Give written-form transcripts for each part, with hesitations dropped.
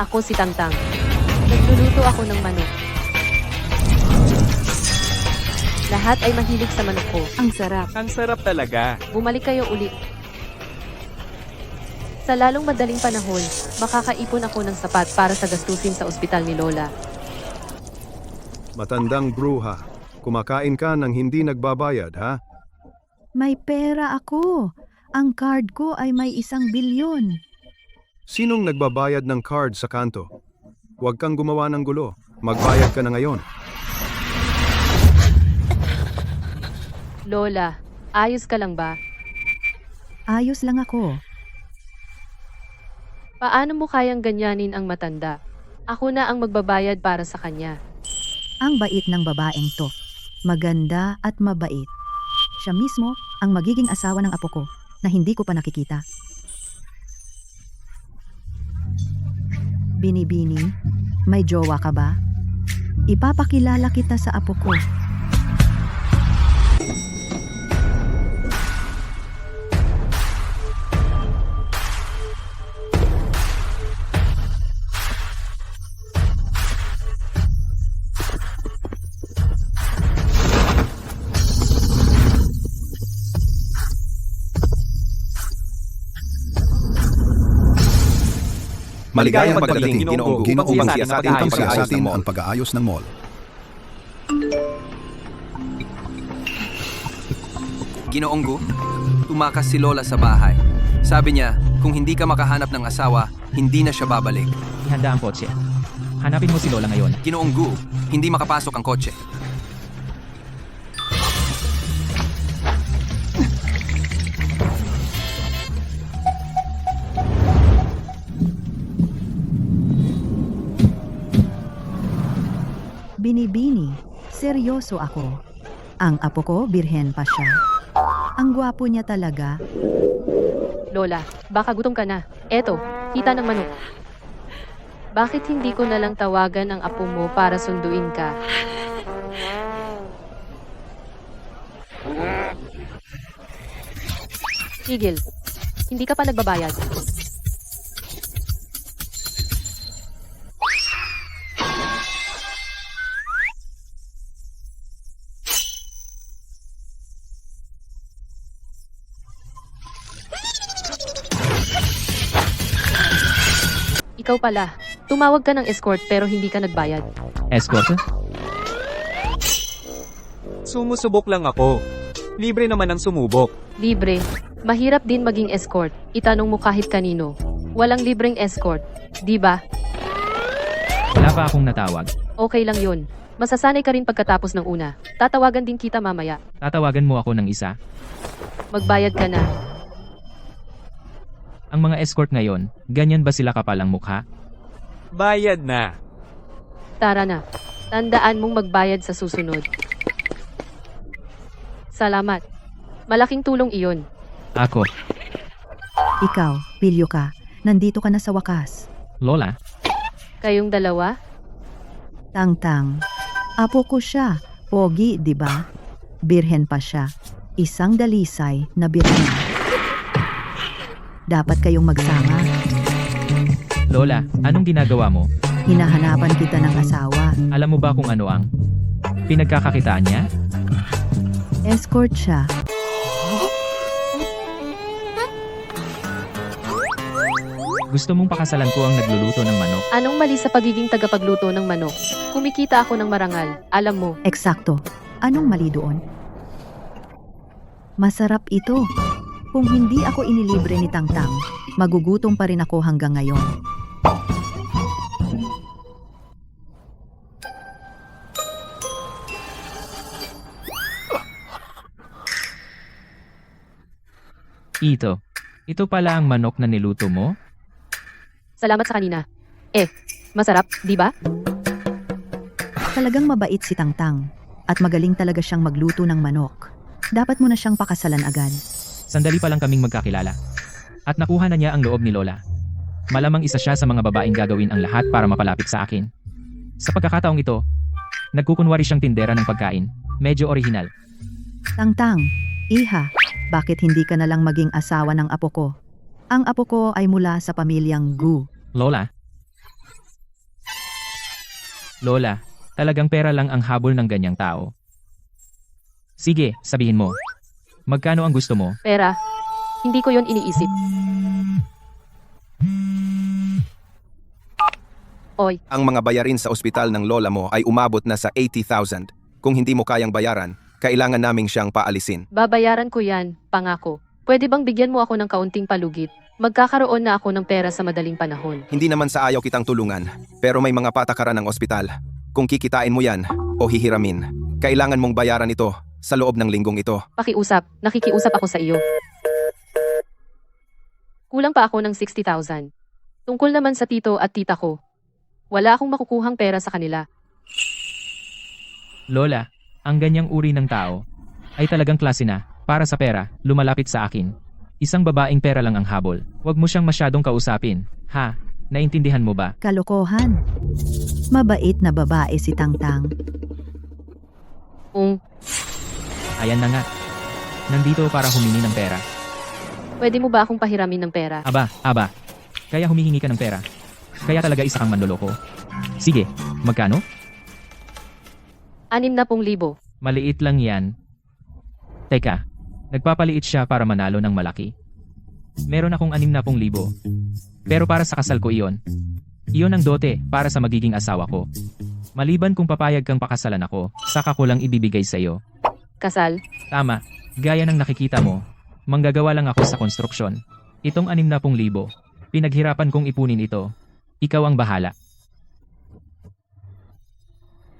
Ako si Tangtang. Nagluluto ako ng manok. Lahat ay mahilig sa manok ko. Ang sarap. Ang sarap talaga. Bumalik kayo ulit. Sa lalong madaling panahon, makakaipon ako ng sapat para sa gastusin sa ospital ni Lola. Matandang bruha, kumakain ka ng hindi nagbabayad, ha? May pera ako. Ang card ko ay may 1 bilyon. Sinong nagbabayad ng card sa kanto? Huwag kang gumawa ng gulo. Magbayad ka na ngayon. Lola, ayos ka lang ba? Ayos lang ako. Paano mo kayang ganyanin ang matanda? Ako na ang magbabayad para sa kanya. Ang bait ng babaeng to. Maganda at mabait. Siya mismo ang magiging asawa ng apo ko na hindi ko pa nakikita. Binibini, may jowa ka ba? Ipapakilala kita sa apo ko. Maligayang pagdating, Ginoong Gu, upang siyasatin upang siyasatin ang pag-aayos ng mall. Ginoong Gu, tumakas si Lola sa bahay. Sabi niya, kung hindi ka makahanap ng asawa, hindi na siya babalik. Ihanda ang kotse. Hanapin mo si Lola ngayon. Ginoong Gu, hindi makapasok ang kotse. Binibini, seryoso ako. Ang apo ko, birhen pa siya. Ang gwapo niya talaga. Lola, baka gutom ka na. Eto, kita ng manok. Bakit hindi ko na lang tawagan ang apo mo para sunduin ka? Tigil. Hindi ka pa nagbabayad. Ikaw pala. Tumawag ka ng escort pero hindi ka nagbayad. Escort? Sumusubok lang ako. Libre naman ang sumubok. Libre. Mahirap din maging escort. Itanong mo kahit kanino. Walang libreng escort. Di ba? Wala pa akong natawag. Okay lang yun. Masasanay ka rin pagkatapos ng una. Tatawagan din kita mamaya. Tatawagan mo ako ng isa. Magbayad ka na. Ang mga escort ngayon, ganyan ba sila kapalang mukha? Bayad na. Tara na. Tandaan mong magbayad sa susunod. Salamat. Malaking tulong iyon. Ako, Ikaw, pilyo ka. Nandito ka na sa wakas. Lola, Kayong dalawa? Tangtang. Apo ko siya. Pogi, di ba? Birhen pa siya. Isang dalisay na birhen. Dapat kayong magsama. Lola, anong ginagawa mo? Hinahanapan kita ng asawa. Alam mo ba kung ano ang pinagkakakitaan niya? Escort siya. Gusto mong pakasalan ko ang nagluluto ng manok? Anong mali sa pagiging tagapagluto ng manok? Kumikita ako ng marangal. Alam mo. Eksakto. Anong mali doon? Masarap ito. Kung hindi ako inilibre ni Tangtang, magugutom pa rin ako hanggang ngayon. Ito pala ang manok na niluto mo? Salamat sa kanina. Masarap, di ba? Talagang mabait si Tangtang. At magaling talaga siyang magluto ng manok. Dapat mo na siyang pakasalan agad. Sandali pa lang kaming magkakilala. At nakuha na niya ang loob ni Lola. Malamang isa siya sa mga babaeng gagawin ang lahat para mapalapit sa akin. Sa pagkakataong ito, nagkukunwari siyang tindera ng pagkain. Medyo orihinal. Tangtang, iha, bakit hindi ka na lang maging asawa ng apo ko? Ang apo ko ay mula sa pamilyang Gu. Lola, Lola, talagang pera lang ang habol ng ganyang tao. Sige, sabihin mo. Magkano ang gusto mo? Pera. Hindi ko yon iniisip. Oy, Ang mga bayarin sa ospital ng lola mo ay umabot na sa 80,000. Kung hindi mo kayang bayaran, kailangan naming siyang paalisin. babayaran ko yan, pangako. Pwede bang bigyan mo ako ng kaunting palugit? Magkakaroon na ako ng pera sa madaling panahon. Hindi naman sa ayaw kitang tulungan, pero may mga patakaran ng ospital. Kung kikitain mo yan o hihiramin, kailangan mong bayaran ito sa loob ng linggong ito. Pakiusap, nakikiusap ako sa iyo. Kulang pa ako ng 60,000. Tungkol naman sa tito at tita ko. Wala akong makukuhang pera sa kanila. Lola, ang ganyang uri ng tao ay talagang klase na, para sa pera, lumalapit sa akin. Isang babaeng pera lang ang habol. Huwag mo siyang masyadong kausapin. Ha? Naintindihan mo ba? Kalokohan. Mabait na babae si Tangtang. Ayan na nga. Nandito para humingi ng pera. Pwede mo ba akong pahiramin ng pera? Aba. Kaya humihingi ka ng pera. Kaya talaga isa kang manloloko. Sige, magkano? 60,000. Maliit lang yan. Teka, nagpapaliit siya para manalo ng malaki. Meron akong 60,000. Pero para sa kasal ko iyon. Iyon ang dote para sa magiging asawa ko. Maliban kung papayag kang pakasalan ako, saka ko lang ibibigay sa iyo. Kasal? Tama, gaya ng nakikita mo, manggagawa lang ako sa konstruksyon. Itong 60,000, pinaghirapan kong ipunin ito. Ikaw ang bahala.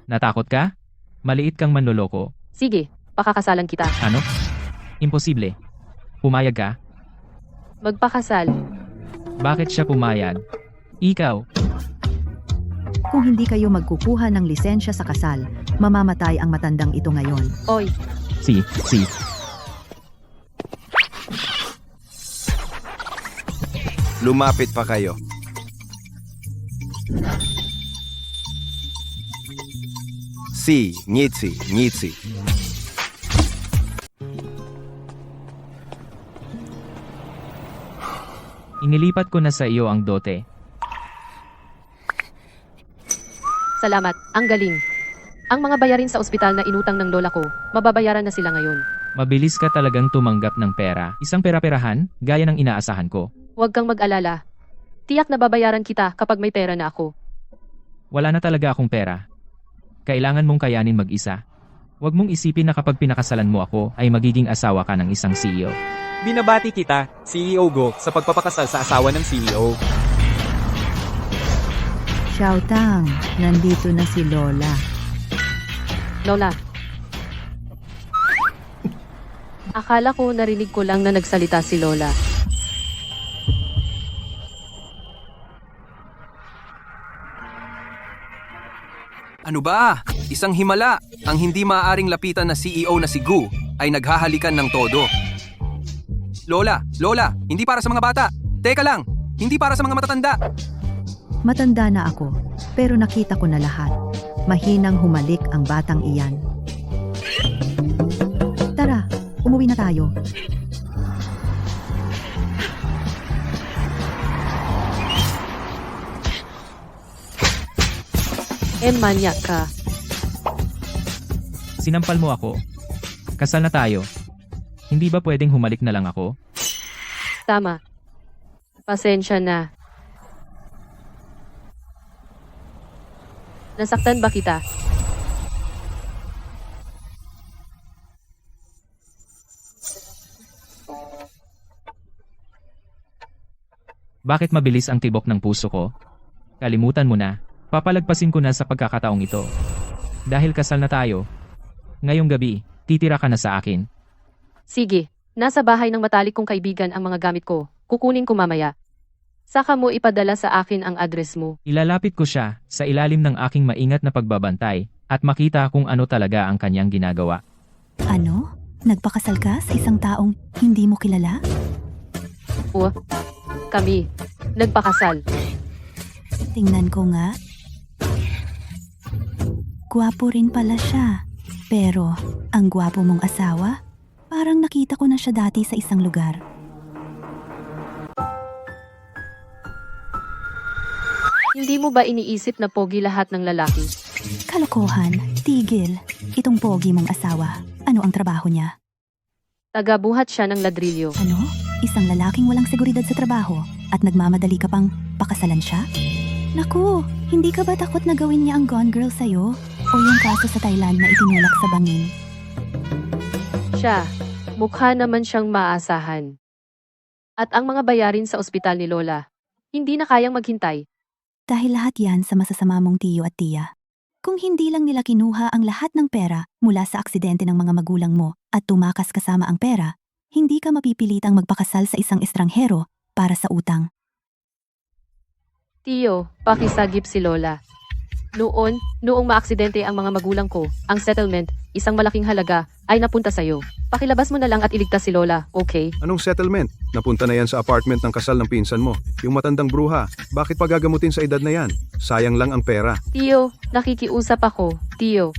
Natakot ka? Maliit kang manloloko. Sige, pakakasalan kita. Ano? Imposible. Pumayag ka? Magpakasal. Bakit siya pumayag? Ikaw. Kung hindi kayo magkukuha ng lisensya sa kasal, mamamatay ang matandang ito ngayon. Oy, Si. Lumapit pa kayo. Ngitsi. Inilipat ko na sa iyo ang dote. salamat. Ang galing. Ang mga bayarin sa ospital na inutang ng lola ko, mababayaran na sila ngayon. Mabilis ka talagang tumanggap ng pera. Isang pera-perahan, gaya ng inaasahan ko. Huwag kang mag-alala. Tiyak na babayaran kita kapag may pera na ako. Wala na talaga akong pera. Kailangan mong kayanin mag-isa. Huwag mong isipin na kapag pinakasalan mo ako ay magiging asawa ka ng isang CEO. Binabati kita, CEO Go, sa pagpapakasal sa asawa ng CEO. Xiaotang, nandito na si Lola. Lola. Akala ko narinig ko lang na nagsalita si Lola. Ano ba? Isang himala. Ang hindi maaaring lapitan na CEO na si Gu ay naghahalikan ng todo. Lola, hindi para sa mga bata. Teka lang, hindi para sa mga matatanda. Matanda na ako, pero nakita ko na lahat. Mahinang humalik ang batang iyan. Tara, umuwi na tayo. Manyak ka. Sinampal mo ako. Kasal na tayo. Hindi ba pwedeng humalik na lang ako? Tama. Pasensya na. Nasaktan ba kita? Bakit mabilis ang tibok ng puso ko? Kalimutan mo na. Papalagpasin ko na sa pagkakataong ito. Dahil kasal na tayo. Ngayong gabi, titira ka na sa akin. Sige, nasa bahay ng matalik kong kaibigan ang mga gamit ko. Kukunin ko mamaya. Saka mo ipadala sa akin ang address mo. Ilalapit ko siya sa ilalim ng aking maingat na pagbabantay at makita kung ano talaga ang kanyang ginagawa. Ano? Nagpakasal ka sa isang taong hindi mo kilala? Kami, nagpakasal. Tingnan ko nga. Gwapo rin pala siya. Pero, ang gwapo mong asawa, parang nakita ko na siya dati sa isang lugar. Hindi mo ba iniisip na pogi lahat ng lalaki? Kalokohan, tigil. Itong pogi mong asawa. Ano ang trabaho niya? Tagabuhat siya ng ladrilyo. Ano? Isang lalaking walang seguridad sa trabaho at nagmamadali ka pang pakasalan siya? Naku, hindi ka ba takot na gawin niya ang Gone Girl sa'yo? O yung kaso sa Thailand na itinulak sa bangin? Siya, mukha naman siyang maasahan. At ang mga bayarin sa ospital ni Lola, hindi na kayang maghintay. Dahil lahat yan sa masasama mong tiyo at tiya. Kung hindi lang nila kinuha ang lahat ng pera mula sa aksidente ng mga magulang mo at tumakas kasama ang pera, hindi ka mapipilitang magpakasal sa isang estranghero para sa utang. Tiyo, pakisagip si Lola. Noong maaksidente ang mga magulang ko, ang settlement, isang malaking halaga, ay napunta sa'yo. Pakilabas mo na lang at iligtas si Lola, okay? Anong settlement? Napunta na yan sa apartment ng kasal ng pinsan mo. Yung matandang bruha, bakit pagagamutin sa edad na yan? Sayang lang ang pera. Tiyo, nakikiusap ako. Tiyo,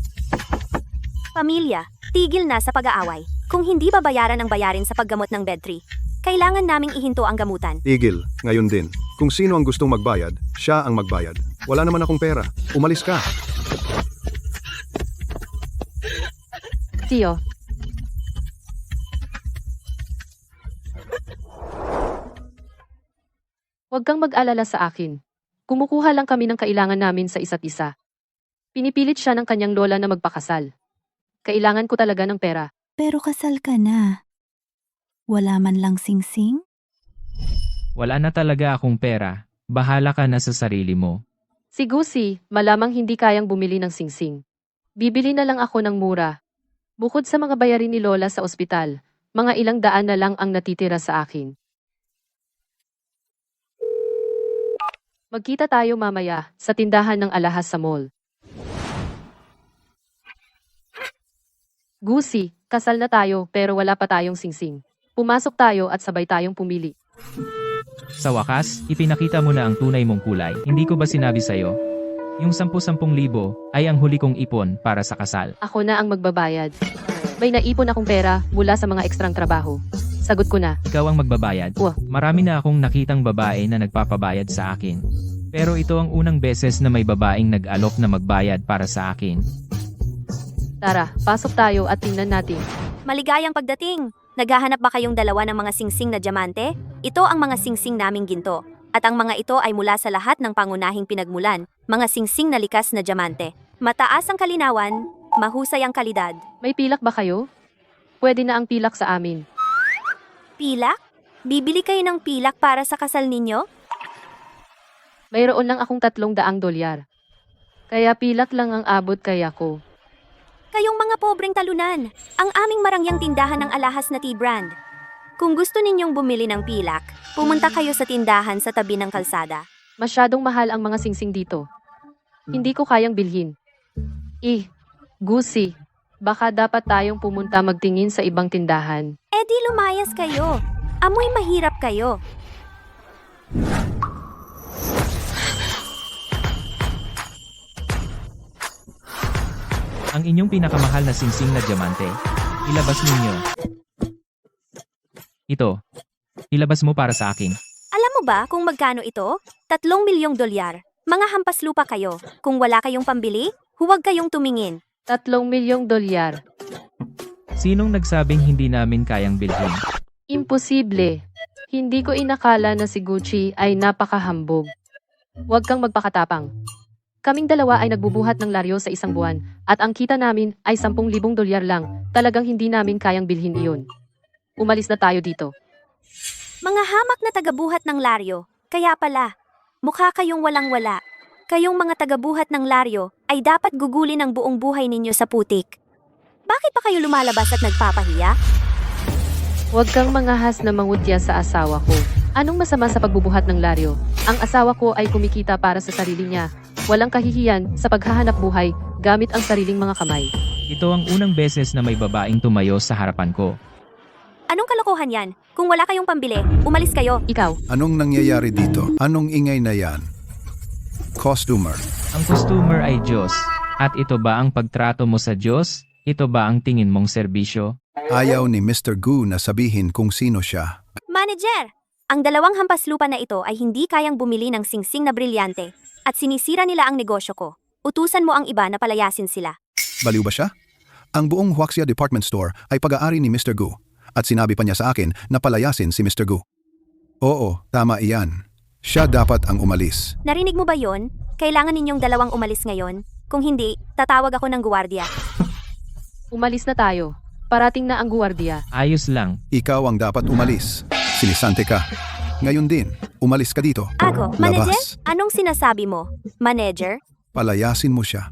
Pamilya, tigil na sa pag-aaway. Kung hindi babayaran ang bayarin sa paggamot ng bedtree, kailangan naming ihinto ang gamutan. Tigil, ngayon din. Kung sino ang gustong magbayad, siya ang magbayad. Wala naman akong pera. Umalis ka. Tiyo. Huwag kang mag-alala sa akin. Kumukuha lang kami ng kailangan namin sa isa't isa. Pinipilit siya ng kanyang lola na magpakasal. Kailangan ko talaga ng pera. Pero kasal ka na. Wala man lang singsing? Wala na talaga akong pera. Bahala ka na sa sarili mo. Si Gusi, malamang hindi kayang bumili ng singsing. Bibili na lang ako ng mura. Bukod sa mga bayarin ni Lola sa ospital, mga ilang daan na lang ang natitira sa akin. Magkita tayo mamaya sa tindahan ng alahas sa mall. Gusi, kasal na tayo pero wala pa tayong singsing. Pumasok tayo at sabay tayong pumili. Sa wakas, ipinakita mo na ang tunay mong kulay. Hindi ko ba sinabi sa'yo? Yung 10,000 ay ang huli kong ipon para sa kasal. Ako na ang magbabayad. May naipon akong pera mula sa mga ekstrang trabaho. Sagot ko na. Ikaw ang magbabayad. Wah. Marami na akong nakitang babae na nagpapabayad sa akin. Pero ito ang unang beses na may babaeng nag-alok na magbayad para sa akin. Tara, pasok tayo at tingnan natin. Maligayang pagdating! Naghahanap ba kayong dalawa ng mga singsing na diamante? Ito ang mga singsing naming ginto. At ang mga ito ay mula sa lahat ng pangunahing pinagmulan, mga singsing na likas na diamante. Mataas ang kalinawan, mahusay ang kalidad. May pilak ba kayo? Pwede na ang pilak sa amin. Pilak? Bibili kayo ng pilak para sa kasal ninyo? Mayroon lang akong $300. Kaya pilak lang ang abot kaya ko. Kayong mga pobreng talunan, ang aming marangyang tindahan ng alahas na tea brand. Kung gusto ninyong bumili ng pilak, pumunta kayo sa tindahan sa tabi ng kalsada. Masyadong mahal ang mga singsing dito. Hindi ko kayang bilhin. Gusi, baka dapat tayong pumunta magtingin sa ibang tindahan. Eh di lumayas kayo. Amoy mahirap kayo. Ang inyong pinakamahal na singsing na diamante. Ilabas ninyo. Ito. Ilabas mo para sa akin. Alam mo ba kung magkano ito? $3 milyong. Mga hampas lupa kayo. Kung wala kayong pambili, huwag kayong tumingin. $3 milyong. Sinong nagsabing hindi namin kayang bilhin? Imposible. Hindi ko inakala na si Gucci ay napakahambog. Huwag kang magpakatapang. Kaming dalawa ay nagbubuhat ng laryo sa isang buwan, at ang kita namin ay $10,000 lang. Talagang hindi namin kayang bilhin iyon. Umalis na tayo dito. Mga hamak na tagabuhat ng laryo. Kaya pala, mukha kayong walang-wala. Kayong mga tagabuhat ng laryo ay dapat gugulin ang buong buhay ninyo sa putik. Bakit pa kayo lumalabas at nagpapahiya? Huwag kang mangahas na mangutya sa asawa ko. Anong masama sa pagbubuhat ng laryo? Ang asawa ko ay kumikita para sa sarili niya. Walang kahihiyan sa paghahanap buhay gamit ang sariling mga kamay. Ito ang unang beses na may babaeng tumayo sa harapan ko. Anong kalokohan yan? Kung wala kayong pambili, umalis kayo. Ikaw, Anong nangyayari dito? Anong ingay na yan? Costumer. Ang customer ay Diyos. At ito ba ang pagtrato mo sa Diyos? Ito ba ang tingin mong serbisyo? Ayaw ni Mr. Gu na sabihin kung sino siya. Manager! Ang dalawang hampas lupa na ito ay hindi kayang bumili ng singsing na brilyante at sinisira nila ang negosyo ko. Utusan mo ang iba na palayasin sila. Baliw ba siya? Ang buong Huaxia Department Store ay pag-aari ni Mr. Gu. At sinabi pa niya sa akin na palayasin si Mr. Gu. Oo, tama iyan. Siya dapat ang umalis. Narinig mo ba yon? Kailangan ninyong dalawang umalis ngayon. Kung hindi, tatawag ako ng guwardiya. Umalis na tayo. Parating na ang guwardiya. Ayos lang. Ikaw ang dapat umalis. Sinisante ka. Ngayon din, umalis ka dito. Ako, manager? Labas. Anong sinasabi mo? Manager? Palayasin mo siya.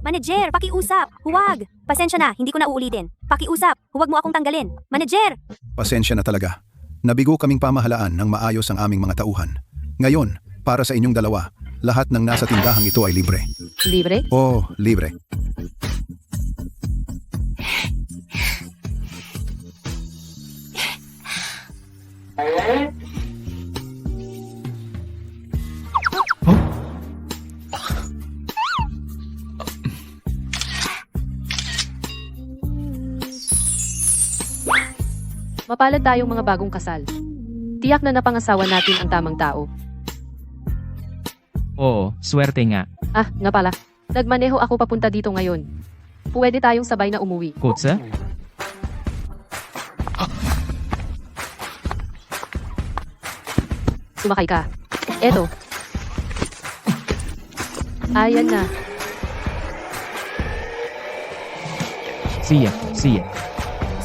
Manager, pakiusap. Huwag. Pasensya na, hindi ko na uulitin. Pakiusap. Huwag mo akong tanggalin. Manager! Pasensya na talaga. Nabigo kaming pamahalaan ng maayos ang aming mga tauhan. Ngayon, para sa inyong dalawa, lahat ng nasa tindahang ito ay libre. Libre? Oo, libre. Mapalad tayong mga bagong kasal. Tiyak na napangasawa natin ang tamang tao. Oo, swerte nga. Ah, nga pala. Nagmaneho ako papunta dito ngayon. Pwede tayong sabay na umuwi. Kotse? Sumakay ka. Eto. Ayan na. Siya.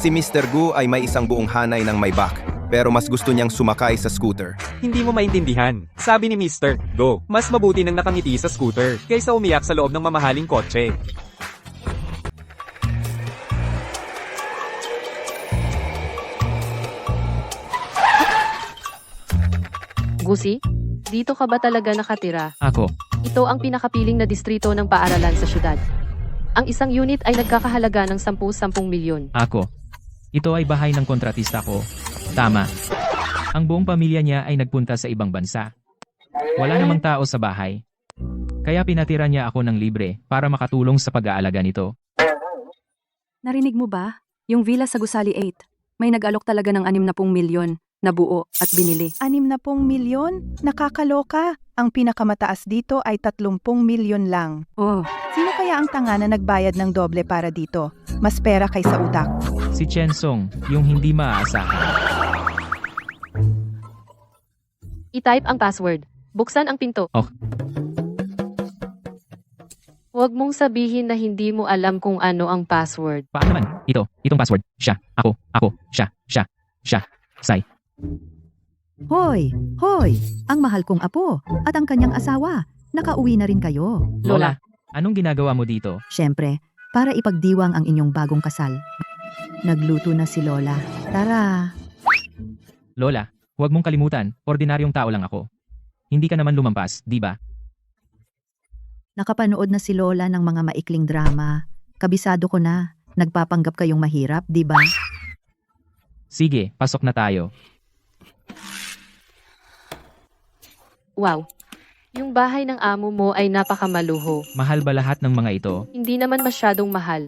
Si Mr. Gu ay may isang buong hanay ng Maybach, pero mas gusto niyang sumakay sa scooter. Hindi mo maintindihan. Sabi ni Mr. Go, mas mabuti nang nakangiti sa scooter kaysa umiyak sa loob ng mamahaling kotse. Gusi, dito ka ba talaga nakatira? Ako. Ito ang pinakapiling na distrito ng paaralan sa syudad. Ang isang unit ay nagkakahalaga ng 10-10 milyon. Ako. Ito ay bahay ng kontratista ko. Tama. Ang buong pamilya niya ay nagpunta sa ibang bansa. Wala namang tao sa bahay. Kaya pinatira niya ako ng libre para makatulong sa pag-aalaga nito. Narinig mo ba? Yung villa sa Gusali 8. May nag-alok talaga ng 60 milyon na buo at binili. 60 milyon? Nakakaloka. Ang pinakamataas dito ay 30 milyon lang. Oh, Sino kaya ang tanga na nagbayad ng doble para dito? Mas pera kaysa utak. Si Chen Song, yung hindi maaasahan. I-type ang password. Buksan ang pinto. Oh. Huwag mong sabihin na hindi mo alam kung ano ang password. Paano naman? Itong password. Siya, ako, siya, Sai. Hoy! Ang mahal kong apo at ang kanyang asawa. Nakauwi na rin kayo. Lola, anong ginagawa mo dito? Siyempre, para ipagdiwang ang inyong bagong kasal. Nagluto na si Lola. Tara! Lola, huwag mong kalimutan, ordinaryong tao lang ako. Hindi ka naman lumampas, di ba? Nakapanood na si Lola ng mga maikling drama. Kabisado ko na. Nagpapanggap kayong mahirap, di ba? Sige, pasok na tayo. Wow. Yung bahay ng amo mo ay napakamaluho. Mahal ba lahat ng mga ito? Hindi naman masyadong mahal.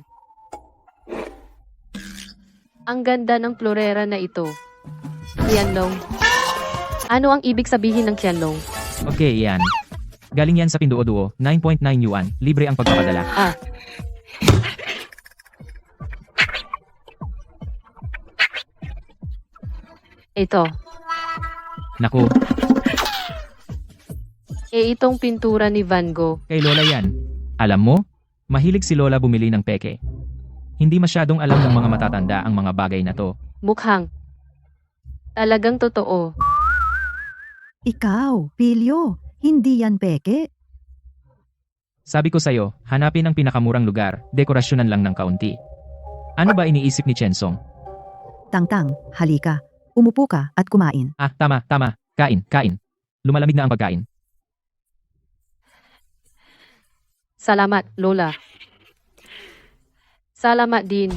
Ang ganda ng florera na ito. Qianlong. Ano ang ibig sabihin ng Qianlong? Okay, yan. Galing yan sa Pinduoduo, 9.9 yuan. Libre ang pagpapadala. Ah. Ito. Naku, Itong pintura ni Van Gogh. kay Lola yan. Alam mo, mahilig si Lola bumili ng peke. Hindi masyadong alam ng mga matatanda ang mga bagay na to. Mukhang. Talagang totoo. Ikaw, Pilyo, hindi yan peke. Sabi ko sa'yo, hanapin ang pinakamurang lugar, dekorasyonan lang ng kaunti. Ano ba iniisip ni Chen Song? Tangtang, halika. Umupo ka at kumain. Ah, tama. Kain. Lumalamig na ang pagkain. Salamat, Lola. Salamat din.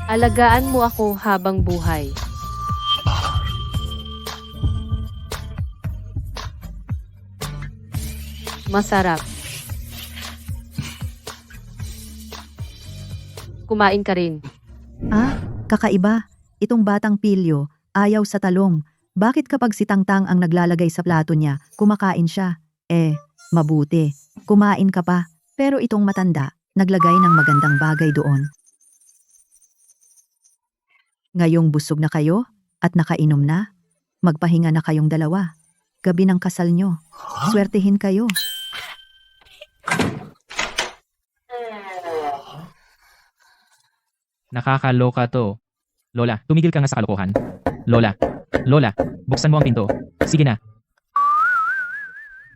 Alagaan mo ako habang buhay. Masarap. Kumain ka rin. Ah, kakaiba. Itong batang Pilyo, ayaw sa talong. Bakit kapag si Tangtang ang naglalagay sa plato niya, kumakain siya? Mabuti. Kumain ka pa. Pero itong matanda, naglagay ng magandang bagay doon. Ngayong busog na kayo at nakainom na, magpahinga na kayong dalawa. Gabi ng kasal nyo. Swertihin kayo. Nakakaloka to. Lola, tumigil ka nga sa kalokohan. Lola, buksan mo ang pinto. Sige na.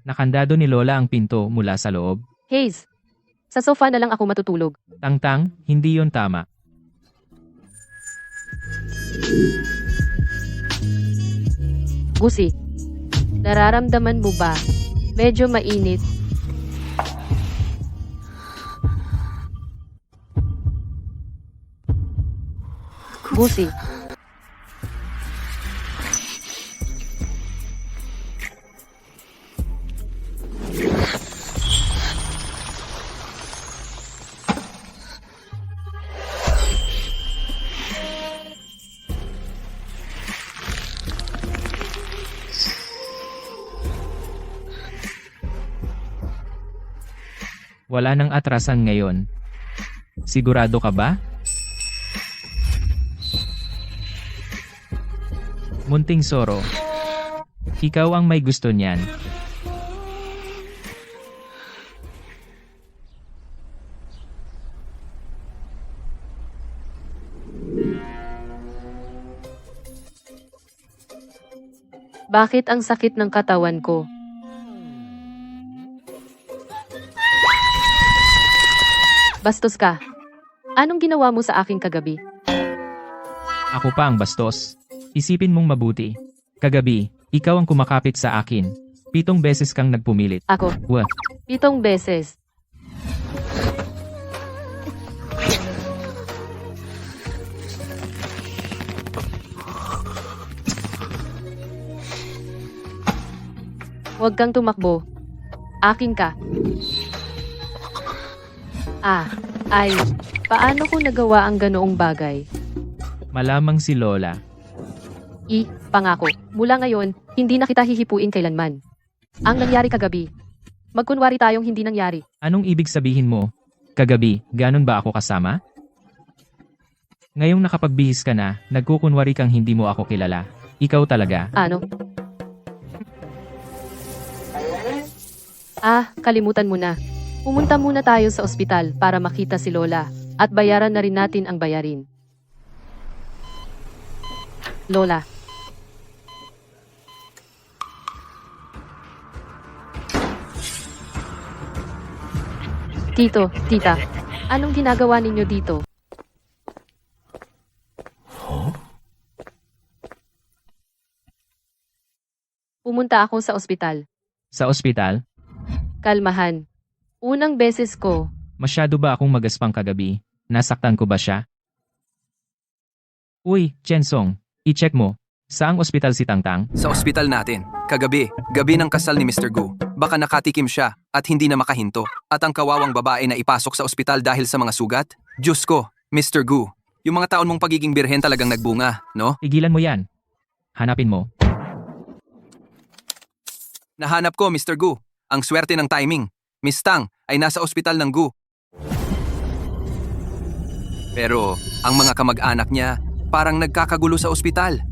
Nakandado ni Lola ang pinto mula sa loob. Haze, sa sofa na lang ako matutulog. Tangtang, hindi yon tama. Gusi, nararamdaman mo ba? Medyo mainit. Gusi, Wala nang atrasan ngayon. Sigurado ka ba? Munting Soro. Ikaw ang may gusto niyan. bakit ang sakit ng katawan ko? Bastos ka. Anong ginawa mo sa aking kagabi? Ako pa ang bastos. Isipin mong mabuti. Kagabi, ikaw ang kumakapit sa akin. 7 beses kang nagpumilit. Ako, Wah, 7 beses. Huwag kang tumakbo. Akin ka. Paano ko nagawa ang ganoong bagay? malamang si Lola. Pangako, mula ngayon, hindi na kita hihipuin kailanman. Ang nangyari kagabi. Magkunwari tayong hindi nangyari. Anong ibig sabihin mo? Kagabi, ganon ba ako kasama? Ngayong nakapagbihis ka na, nagkukunwari kang hindi mo ako kilala. Ikaw talaga. Ano? Kalimutan mo na. Pumunta muna tayo sa ospital para makita si Lola at bayaran na rin natin ang bayarin. Lola. Tito, tita, anong ginagawa ninyo dito? Pumunta ako sa ospital. Sa ospital? Kalmahan. Unang beses ko, Masyado ba akong magaspang kagabi? Nasaktan ko ba siya? Uy, Chensong, i-check mo. Saang ospital si Tangtang? Sa ospital natin. Kagabi, gabi ng kasal ni Mr. Gu. Baka nakatikim siya at hindi na makahinto. At ang kawawang babae na ipasok sa ospital dahil sa mga sugat? Diyos ko, Mr. Gu. Yung mga taon mong pagiging birhen talagang nagbunga, no? Tigilan mo yan. Hanapin mo. Nahanap ko, Mr. Gu. Ang swerte ng timing. Miss Tang ay nasa ospital ng Gu. Pero, ang mga kamag-anak niya parang nagkakagulo sa ospital.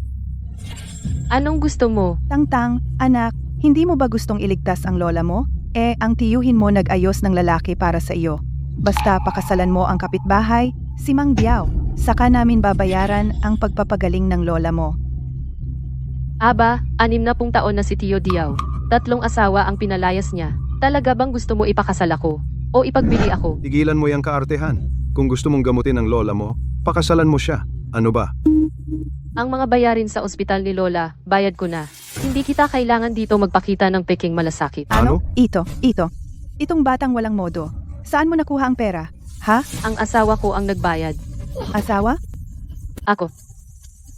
anong gusto mo? Tangtang, anak, hindi mo ba gustong iligtas ang lola mo? Ang tiyuhin mo nag-ayos ng lalaki para sa iyo. Basta pakasalan mo ang kapitbahay, si Mang Biao. Saka namin babayaran ang pagpapagaling ng lola mo. Aba, 60 taon na si Tio Diao. 3 asawa ang pinalayas niya. Talaga bang gusto mo ipakasal ako? O ipagbili ako? Tigilan mo yung kaartehan. Kung gusto mong gamutin ang lola mo, pakasalan mo siya. Ano ba? Ang mga bayarin sa ospital ni Lola, bayad ko na. Hindi kita kailangan dito magpakita ng peking malasakit. Ano? Ito. Itong batang walang modo. Saan mo nakuha ang pera? Ha? Ang asawa ko ang nagbayad. Asawa? Ako.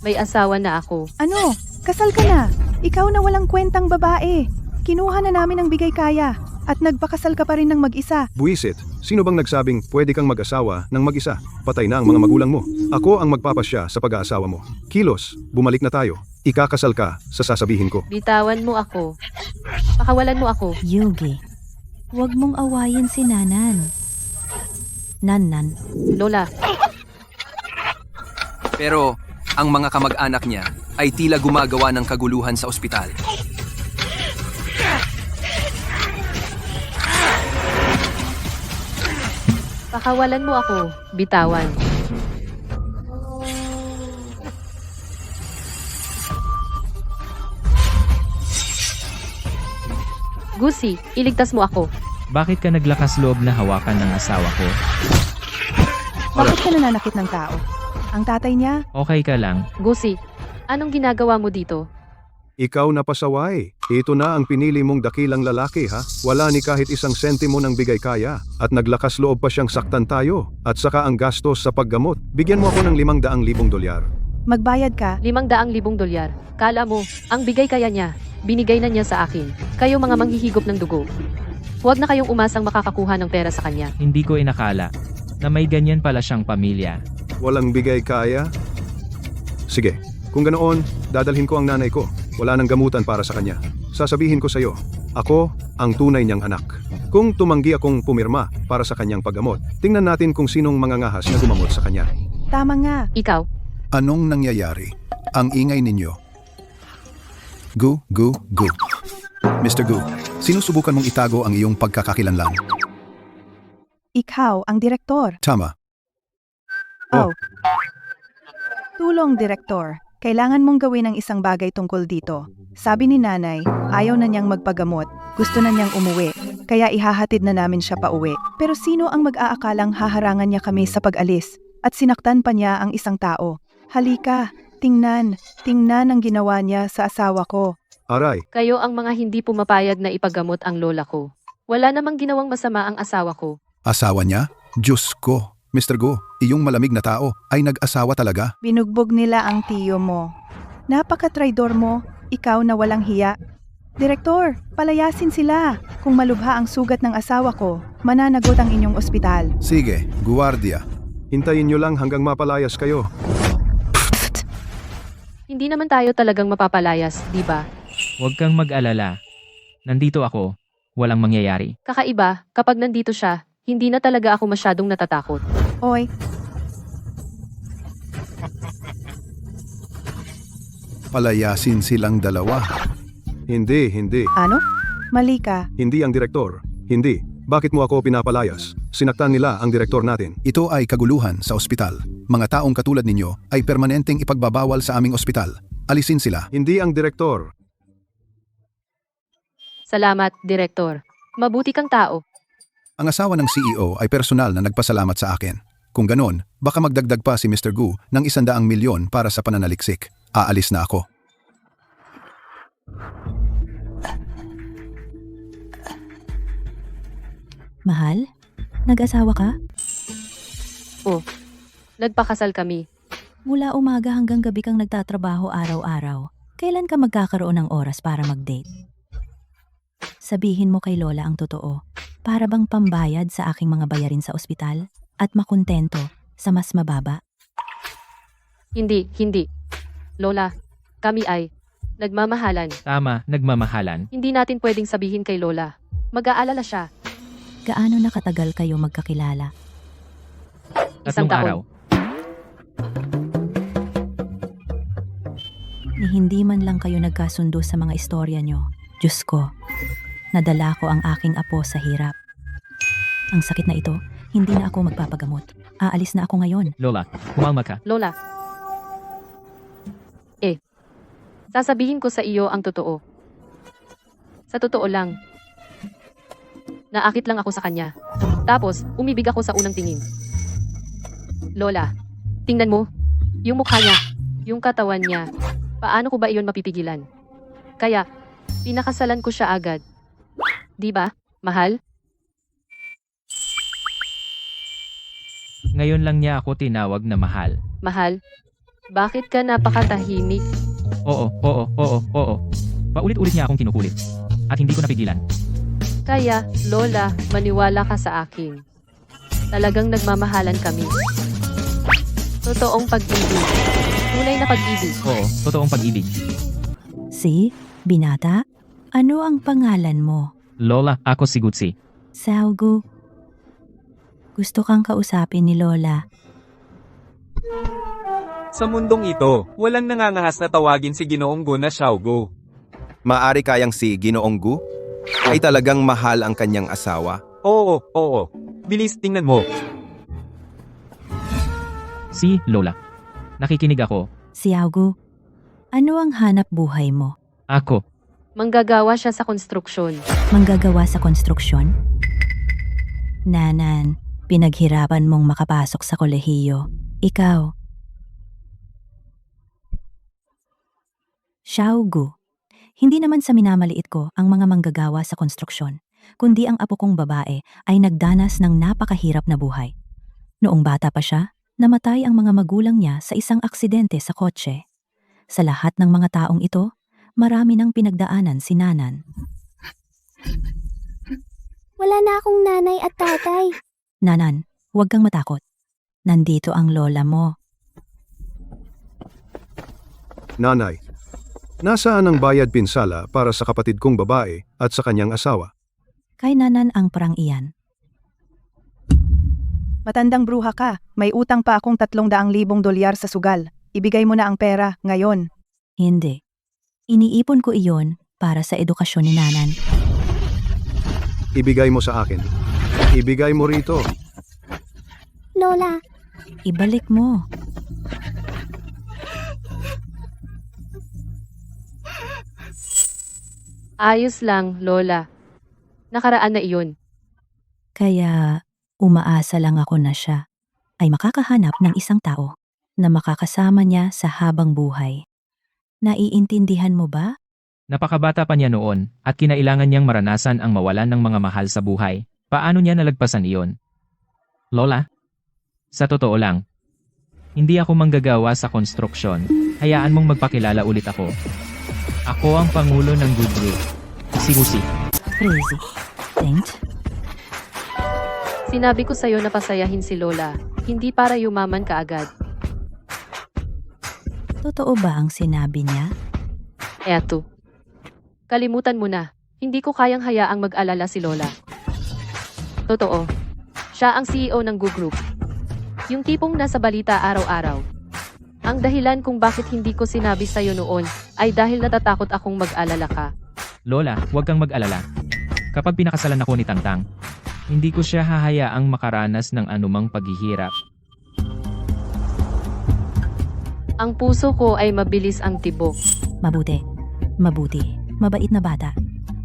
May asawa na ako. Ano? Kasal ka na. Ikaw na walang kwentang babae. Kinuha na namin ang bigay kaya. At nagpakasal ka pa rin ng mag-isa. Buisit, sino bang nagsabing pwede kang mag-asawa ng mag-isa? Patay na ang mga magulang mo. Ako ang magpapasya sa pag-aasawa mo. Kilos, bumalik na tayo. Ikakasal ka sa sasabihin ko. Bitawan mo ako. Pakawalan mo ako. Yugi, huwag mong awayin si Nanan. Nanan, Lola, Pero ang mga kamag-anak niya ay tila gumagawa ng kaguluhan sa ospital. pakawalan mo ako. Bitawan. Gusi, iligtas mo ako. Bakit ka naglakas loob na hawakan ng asawa ko? Bakit ka nananakit ng tao? Ang tatay niya, Okay ka lang. Gusi, anong ginagawa mo dito? Ikaw na pasaway. Ito na ang pinili mong dakilang lalaki ha. Wala ni kahit isang sentimo ng bigay kaya. At naglakas loob pa siyang saktan tayo. At saka ang gastos sa paggamot. Bigyan mo ako ng 500,000 dolyar. magbayad ka. 500,000 dolyar. Kala mo, ang bigay kaya niya, binigay na niya sa akin. Kayo mga manghihigop ng dugo. Huwag na kayong umasang makakakuha ng pera sa kanya. Hindi ko inakala na may ganyan pala siyang pamilya. Walang bigay kaya? Sige, kung ganoon, dadalhin ko ang nanay ko. Wala nang gamutan para sa kanya. Sasabihin ko sa iyo, ako ang tunay niyang anak. Kung tumanggi akong pumirma para sa kanyang paggamot, tingnan natin kung sinong mangangahas na gumamot sa kanya. Tama nga. Ikaw, Anong nangyayari? Ang ingay ninyo. Gu. Mr. Gu, sinusubukan mong itago ang iyong pagkakakilanlan. Ikaw ang direktor. Tama. Oh. Tulong, direktor. Kailangan mong gawin ang isang bagay tungkol dito. Sabi ni nanay, ayaw na niyang magpagamot. Gusto na niyang umuwi. Kaya ihahatid na namin siya pa uwi. Pero sino ang mag-aakalang haharangan niya kami sa pag-alis? At sinaktan pa niya ang isang tao. Halika, tingnan ang ginawa niya sa asawa ko. Aray, kayo ang mga hindi pumapayag na ipagamot ang lola ko. Wala namang ginawang masama ang asawa ko. asawa niya? Diyos ko. Mr. Gu, iyong malamig na tao ay nag-asawa talaga. Binugbog nila ang tiyo mo. Napaka-traidor mo, ikaw na walang hiya. Direktor, palayasin sila. Kung malubha ang sugat ng asawa ko, mananagot ang inyong ospital. Sige, guwardiya. Hintayin niyo lang hanggang mapalayas kayo. Hindi naman tayo talagang mapapalayas, di ba? Huwag kang mag-alala. Nandito ako. Walang mangyayari. Kakaiba, kapag nandito siya, hindi na talaga ako masyadong natatakot. Oy, Palayasin silang dalawa. Hindi. ano? Mali ka. Hindi ang direktor. Hindi. Bakit mo ako pinapalayas? Sinaktan nila ang direktor natin. Ito ay kaguluhan sa ospital. Mga taong katulad ninyo ay permanenteng ipagbabawal sa aming ospital. Alisin sila. Hindi ang direktor. Salamat, Direktor. Mabuti kang tao. Ang asawa ng CEO ay personal na nagpasalamat sa akin. Kung ganon, baka magdagdag pa si Mr. Gu ng 100,000,000 para sa pananaliksik. Aalis na ako. mahal? Nag-asawa ka? Nagpakasal kami. Mula umaga hanggang gabi kang nagtatrabaho araw-araw. Kailan ka magkakaroon ng oras para mag-date? Sabihin mo kay Lola ang totoo. Para bang pambayad sa aking mga bayarin sa ospital? At makontento sa mas mababa? Hindi. Lola, kami ay nagmamahalan. Tama, nagmamahalan. Hindi natin pwedeng sabihin kay Lola. Mag-aalala siya. Gaano na katagal kayo magkakilala? Isang 3 taon. araw. Ni hindi man lang kayo nagkasundo sa mga istorya nyo. Diyos ko, nadala ko ang aking apo sa hirap. Ang sakit na ito, hindi na ako magpapagamot. Aalis na ako ngayon. Lola, kumalma ka. Lola. Sasabihin ko sa iyo ang totoo. Sa totoo lang. Naakit lang ako sa kanya. Tapos, umibig ako sa unang tingin. Lola, tingnan mo. Yung mukha niya. Yung katawan niya. Paano ko ba iyon mapipigilan? Kaya, pinakasalan ko siya agad. Di ba, mahal? Ngayon lang niya ako tinawag na mahal. Mahal? Bakit ka napakatahimik? Oo. Paulit-ulit niya akong kinukulit. At hindi ko napigilan. Kaya, Lola, maniwala ka sa akin. Talagang nagmamahalan kami. Totoong pag-ibig. Tunay na pag-ibig. Oo, totoong pag-ibig. Si, binata? Ano ang pangalan mo? Lola, ako si Gutsi. Saugu. Gusto kang kausapin ni Lola. Sa mundong ito, walang nangangahas na tawagin si Ginoong Gu na Xiaogu. Maari kayang si Ginoong Gu? Ay talagang mahal ang kanyang asawa? Oo. Bilis, tingnan mo. Si, Lola. Nakikinig ako. Siaugu, ano ang hanap buhay mo? Ako. Manggagawa siya sa konstruksyon. Manggagawa sa konstruksyon? Nanan, pinaghirapan mong makapasok sa kolehiyo. Ikaw. Xiaogu, hindi naman sa minamaliit ko ang mga manggagawa sa konstruksyon, kundi ang apo kong babae ay nagdanas ng napakahirap na buhay. Noong bata pa siya, namatay ang mga magulang niya sa isang aksidente sa kotse. Sa lahat ng mga taong ito, marami nang pinagdaanan si Nanan. Wala na akong nanay at tatay. Nanan, huwag kang matakot. Nandito ang lola mo. Nanay, nasaan ang bayad pinsala para sa kapatid kong babae at sa kanyang asawa? Kay Nanan ang perang iyan. Matandang bruha ka, may utang pa akong 300,000 dolyar sa sugal. Ibigay mo na ang pera, ngayon. Hindi. Iniipon ko iyon para sa edukasyon ni Nanan. Ibigay mo sa akin. Ibigay mo rito. Lola, Ibalik mo. Ayos lang, Lola. Nakaraan na iyon. Kaya umaasa lang ako na siya ay makakahanap ng isang tao na makakasama niya sa habang buhay. Naiintindihan mo ba? Napakabata pa niya noon at kinailangan niyang maranasan ang mawalan ng mga mahal sa buhay. Paano niya nalagpasan iyon? Lola? Sa totoo lang, hindi ako manggagawa sa konstruksyon. Hayaan mong magpakilala ulit ako. Ako ang pangulo ng Good Group. Si Gusi. Crazy. Thanks. Sinabi ko sa'yo na pasayahin si Lola, hindi para yumaman ka agad. Totoo ba ang sinabi niya? Eto. Kalimutan mo na, hindi ko kayang hayaang mag-alala si Lola. Totoo. Siya ang CEO ng Gu Group. Yung tipong nasa balita araw-araw. Ang dahilan kung bakit hindi ko sinabi sa'yo noon ay dahil natatakot akong mag-alala ka. Lola, huwag kang mag-alala. Kapag pinakasalan ako ni Tangtang, hindi ko siya hahayaang makaranas ng anumang paghihirap. Ang puso ko ay mabilis ang tibok. Mabuti. Mabuti. Mabait na bata.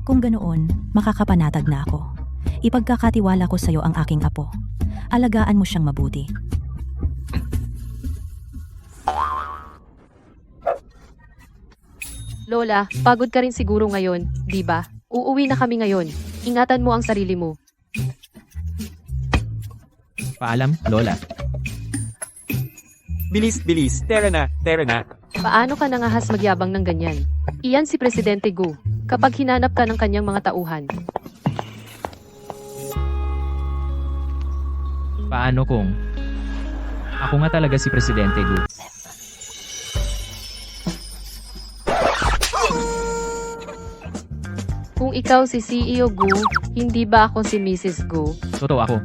Kung ganoon, makakapanatag na ako. Ipagkakatiwala ko sa'yo ang aking apo. Alagaan mo siyang mabuti. Lola, pagod ka rin siguro ngayon, di ba? Uuwi na kami ngayon. Ingatan mo ang sarili mo. Paalam, Lola. Bilis. Tara na. Paano ka nangahas magyabang ng ganyan? Iyan si Presidente Gu, kapag hinanap ka ng kanyang mga tauhan. Paano kung ako nga talaga si Presidente Gu? Kung ikaw si CEO Gu, hindi ba ako si Mrs. Gu? Totoo ako.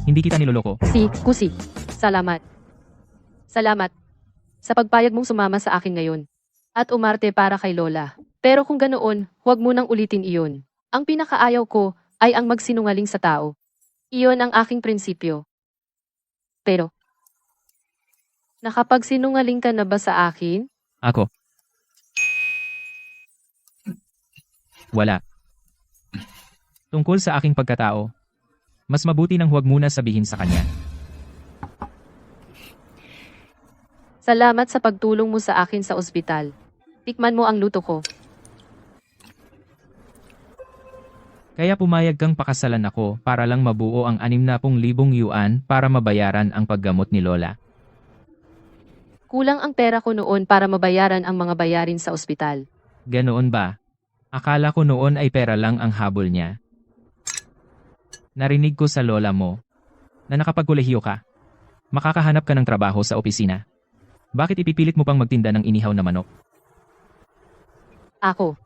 Hindi kita niloloko. Si Kusi. Salamat. Salamat sa pagpayag mong sumama sa akin ngayon at umarte para kay Lola. Pero kung ganoon, huwag mo nang ulitin iyon. Ang pinakaayaw ko ay ang magsinungaling sa tao. Iyon ang aking prinsipyo. Pero, nakapagsinungaling ka na ba sa akin? Ako? Wala. Tungkol sa aking pagkatao, mas mabuti nang huwag muna sabihin sa kanya. Salamat sa pagtulong mo sa akin sa ospital. Tikman mo ang luto ko. Kaya pumayag kang pakasalan ako para lang mabuo ang 60,000 yuan para mabayaran ang paggamot ni Lola. Kulang ang pera ko noon para mabayaran ang mga bayarin sa ospital. Ganoon ba? Akala ko noon ay pera lang ang habol niya. Narinig ko sa lola mo na nakapagkolehiyo ka. Makakahanap ka ng trabaho sa opisina. Bakit ipipilit mo pang magtinda ng inihaw na manok? Ako.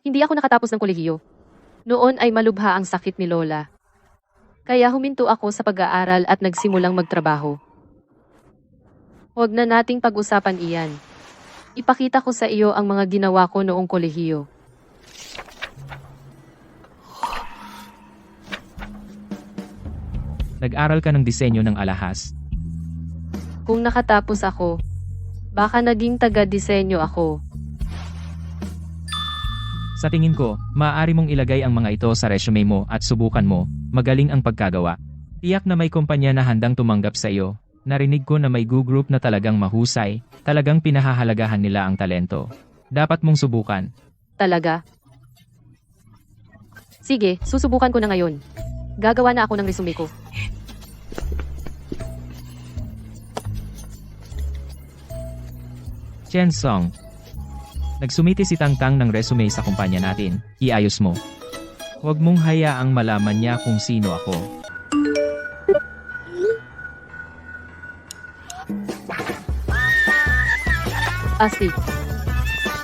Hindi ako nakatapos ng kolehiyo. Noon ay malubha ang sakit ni Lola. Kaya huminto ako sa pag-aaral at nagsimulang magtrabaho. Huwag na nating pag-usapan iyan. Ipakita ko sa iyo ang mga ginawa ko noong kolehiyo. Nag-aral ka ng disenyo ng alahas. Kung nakatapos ako, baka naging taga-disenyo ako. Sa tingin ko, maaari mong ilagay ang mga ito sa resume mo at subukan mo, magaling ang pagkagawa. Tiyak na may kumpanya na handang tumanggap sa iyo. Narinig ko na may group na talagang mahusay, talagang pinahahalagahan nila ang talento. Dapat mong subukan. Talaga? Sige, susubukan ko na ngayon. Gagawa na ako ng resume ko. Chen Song. Nagsumiti si Tangtang ng resume sa kumpanya natin. Iayos mo. Huwag mong hayaang malaman niya kung sino ako. Asik.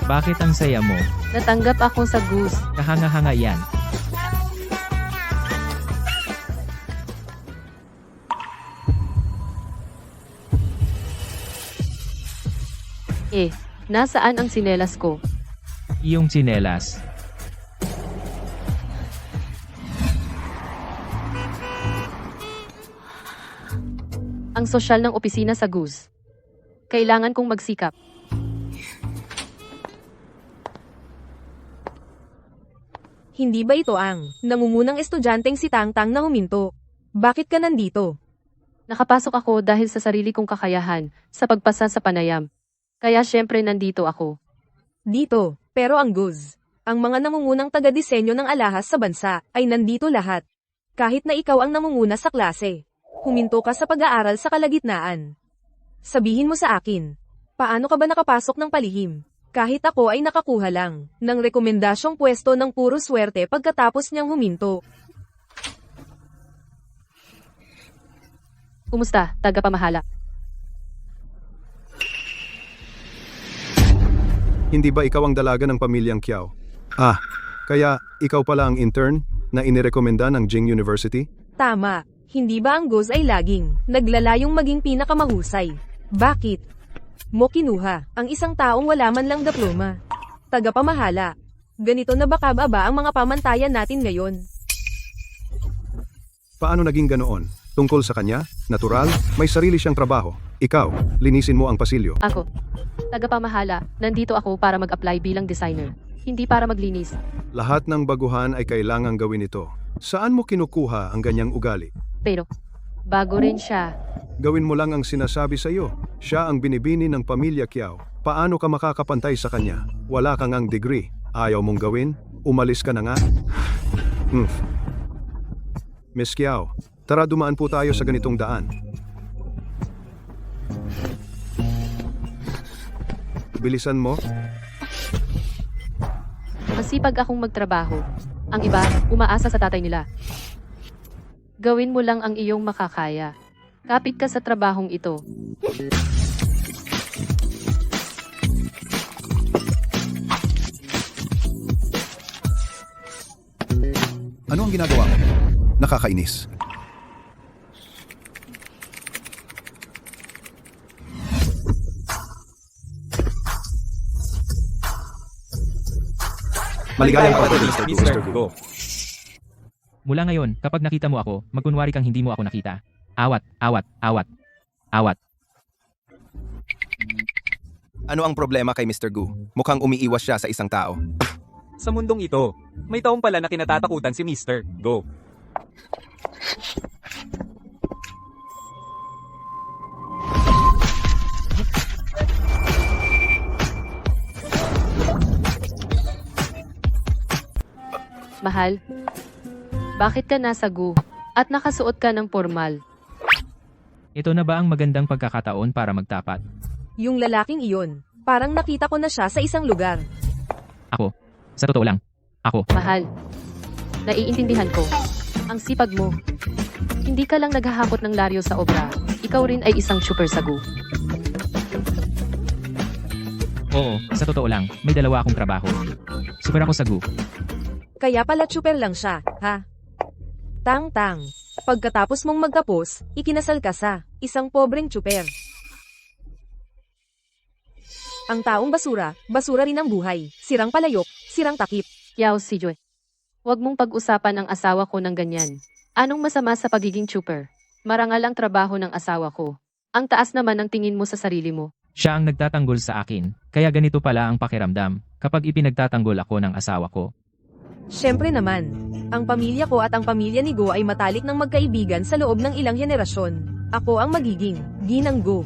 Bakit ang saya mo? Natanggap ako sa Goose. Kahanga-hanga yan. Nasaan ang sinelas ko? Iyong tsinelas. Ang sosyal ng opisina sa Goose. Kailangan kong magsikap. Hindi ba ito ang nangungunang estudyanteng si Tangtang na huminto? Bakit ka nandito? Nakapasok ako dahil sa sarili kong kakayahan sa pagpasa sa panayam. Kaya syempre nandito ako. Dito, pero ang Goose, ang mga nangungunang taga-disenyo ng alahas sa bansa, ay nandito lahat. Kahit na ikaw ang namunguna sa klase. Huminto ka sa pag-aaral sa kalagitnaan. Sabihin mo sa akin, paano ka ba nakapasok ng palihim? Kahit ako ay nakakuha lang ng rekomendasyong pwesto ng puro swerte pagkatapos niyang huminto. Kumusta, tagapamahala? Hindi ba ikaw ang dalaga ng pamilyang Kiao? Kaya ikaw pala ang intern na inirekomenda ng Jing University? Tama, hindi ba ang Goose ay laging naglalayong maging pinakamahusay? Bakit mo kinuha ang isang taong wala man lang diploma? Tagapamahala, ganito na ba kababa ang mga pamantayan natin ngayon? Paano naging ganoon? Tungkol sa kanya? Natural? May sarili siyang trabaho. Ikaw, linisin mo ang pasilyo. Ako. Tagapamahala, nandito ako para mag-apply bilang designer. Hindi para maglinis. Lahat ng baguhan ay kailangang gawin ito. Saan mo kinukuha ang ganyang ugali? Pero, bago rin siya. Gawin mo lang ang sinasabi sa iyo. Siya ang binibini ng pamilya Kiao. Paano ka makakapantay sa kanya? Wala kang ang degree. Ayaw mong gawin? Umalis ka na nga? Miss Kiao, tara dumaan po tayo sa ganitong daan. Bilisan mo. Masipag akong magtrabaho. Ang iba, umaasa sa tatay nila. Gawin mo lang ang iyong makakaya. Kapit ka sa trabahong ito. Ano ang ginagawa mo? Nakakainis. Maligayang pagdating, Mr. Go. Mula ngayon, kapag nakita mo ako, magkunwari kang hindi mo ako nakita. Awat, awat, awat, awat. Ano ang problema kay Mr. Gu? Mukhang umiiwas siya sa isang tao. Sa mundong ito, may taong pala na kinatatakutan si Mr. Go. Mahal, bakit ka nasa Gu at nakasuot ka ng formal? Ito na ba ang magandang pagkakataon para magtapat? Yung lalaking iyon, parang nakita ko na siya sa isang lugar. Ako. Sa totoo lang. Ako. Mahal, naiintindihan ko. Ang sipag mo. Hindi ka lang naghahakot ng laryo sa obra. Ikaw rin ay isang super sagu. Oo, sa totoo lang, may dalawa akong trabaho. Super ako sa Gu. Kaya pala tsuper lang siya, ha? Tang-tang. Pagkatapos mong magkapos, ikinasal ka sa isang pobreng tsuper. Ang taong basura, basura rin ang buhay. Sirang palayok, sirang takip. Yaw si Joy. Huwag mong pag-usapan ang asawa ko ng ganyan. Anong masama sa pagiging tsuper? Marangal ang trabaho ng asawa ko. Ang taas naman ng tingin mo sa sarili mo. Siya ang nagtatanggol sa akin, kaya ganito pala ang pakiramdam kapag ipinagtatanggol ako ng asawa ko. Siyempre naman, ang pamilya ko at ang pamilya ni Go ay matalik ng magkaibigan sa loob ng ilang henerasyon. Ako ang magiging ginang Go.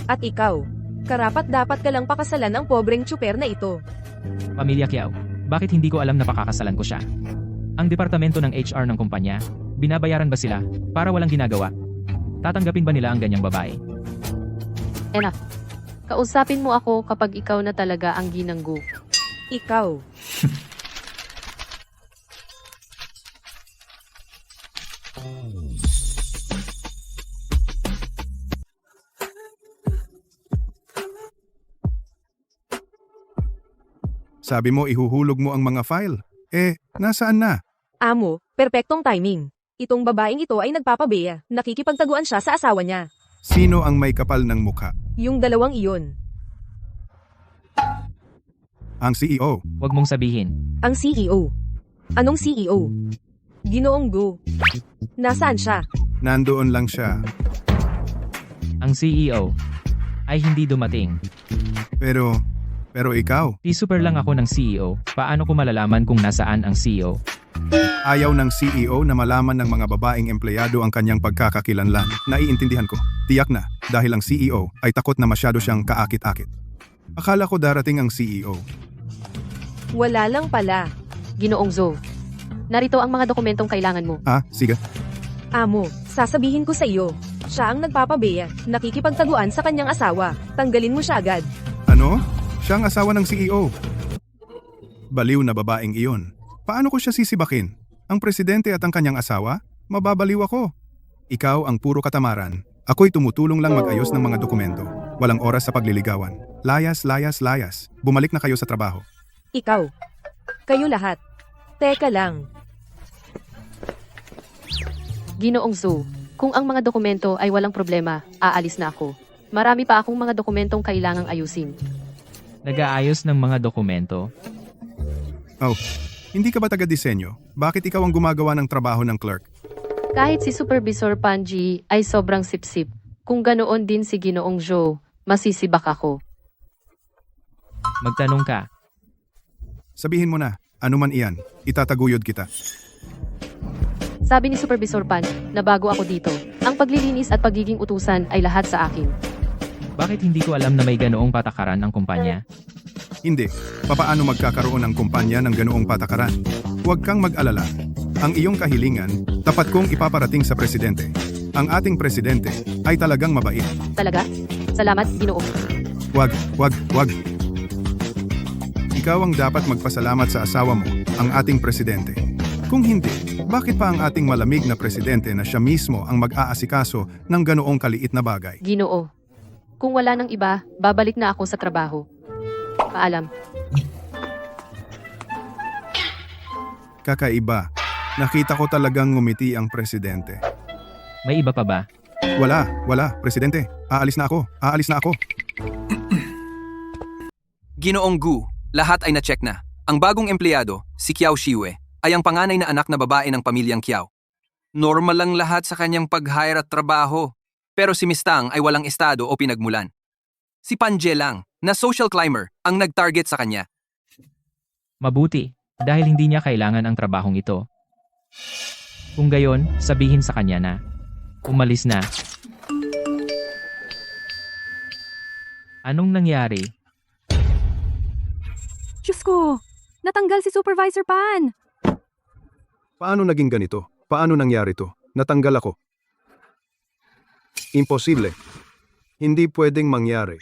At ikaw, karapat dapat ka lang pakasalan ang pobreng tsuper na ito. Pamilya Kiao, bakit hindi ko alam na pakakasalan ko siya? Ang departamento ng HR ng kumpanya, binabayaran ba sila para walang ginagawa? Tatanggapin ba nila ang ganyang babae? Enough. Kausapin mo ako kapag ikaw na talaga ang ginanggo. Ikaw. Sabi mo ihuhulog mo ang mga file. Nasaan na? Amo, perpektong timing. Itong babaeng ito ay nagpapabeya. Nakikipagtaguan siya sa asawa niya. Sino ang may kapal ng mukha? Yung dalawang iyon. Ang CEO. Huwag mong sabihin. Ang CEO. Anong CEO? Ginoong Go. Nasaan siya? Nandoon lang siya. Ang CEO ay hindi dumating. Pero ikaw, Super lang ako ng CEO. Paano ko malalaman kung nasaan ang CEO? ayaw ng CEO na malaman ng mga babaeng empleyado ang kanyang pagkakakilanlan. Naiintindihan ko. Tiyak na, dahil ang CEO ay takot na masyado siyang kaakit-akit. Akala ko darating ang CEO. Wala lang pala. Ginoong Zo. Narito ang mga dokumentong kailangan mo. Sige. Amo, sasabihin ko sa iyo. Siya ang nagpapabeya. Nakikipagtaguan sa kanyang asawa. Tanggalin mo siya agad. Ano? Siya ang asawa ng CEO. Baliw na babaeng iyon. Paano ko siya sisibakin? Ang presidente at ang kanyang asawa? Mababaliw ako. Ikaw ang puro katamaran. Ako'y tumutulong lang mag-ayos ng mga dokumento. Walang oras sa pagliligawan. Layas, layas, layas. Bumalik na kayo sa trabaho. Ikaw. Kayo lahat. Teka lang. Ginoong Zo. Kung ang mga dokumento ay walang problema, aalis na ako. Marami pa akong mga dokumentong kailangang ayusin. Nag-aayos ng mga dokumento. Oh, hindi ka ba taga-disenyo? Bakit ikaw ang gumagawa ng trabaho ng clerk? Kahit si Supervisor Panji ay sobrang sipsip, kung ganoon din si Ginoong Joe, masisibak ako. Magtanong ka. Sabihin mo na, ano man iyan, itataguyod kita. Sabi ni Supervisor Pan, na bago ako dito, ang paglilinis at pagiging utusan ay lahat sa akin. Bakit hindi ko alam na may ganoong patakaran ang kumpanya? Hindi. Papaano magkakaroon ng kumpanya ng ganoong patakaran? Huwag kang mag-alala. Ang iyong kahilingan, tapat kong ipaparating sa presidente. Ang ating presidente ay talagang mabait. Talaga? Salamat, Ginoong. Wag. Ikaw ang dapat magpasalamat sa asawa mo, ang ating presidente. Kung hindi, bakit pa ang ating malamig na presidente na siya mismo ang mag-aasikaso ng ganoong kaliit na bagay? Ginoo. Kung wala nang iba, babalik na ako sa trabaho. Paalam. Kakaiba. Nakita ko talagang ngumiti ang presidente. May iba pa ba? Wala, presidente. Aalis na ako. Ginoong Gu, lahat ay na-check na. Ang bagong empleyado, si Kiao Shiwe, ay ang panganay na anak na babae ng pamilyang Kiao. Normal lang lahat sa kanyang pag-hire at trabaho. Pero si Miss Tang ay walang estado o pinagmulan. Si Panje lang, na social climber, ang nag-target sa kanya. Mabuti, dahil hindi niya kailangan ang trabahong ito. Kung gayon, sabihin sa kanya na, umalis na. Anong nangyari? Diyos ko! Natanggal si Supervisor Pan! Paano naging ganito? Paano nangyari to? Natanggal ako. Imposible. Hindi pwedeng mangyari.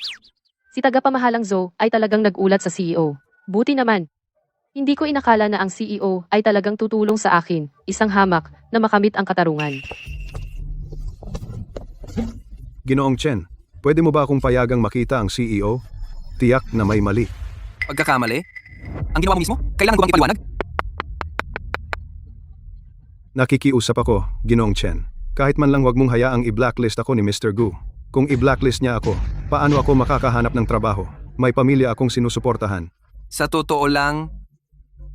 Si tagapamahalang Zo ay talagang nag-ulat sa CEO. Buti naman. Hindi ko inakala na ang CEO ay talagang tutulong sa akin, isang hamak na makamit ang katarungan. Ginoong Chen, pwede mo ba akong payagang makita ang CEO? Tiyak na may mali. Pagkakamali? Ang ginawa mo mismo? Kailangan ko bang ipaliwanag? Nakikiusap ako, Ginoong Chen. Kahit man lang wag mong hayaang i-blacklist ako ni Mr. Gu. Kung i-blacklist niya ako, paano ako makakahanap ng trabaho? May pamilya akong sinusuportahan. Sa totoo lang,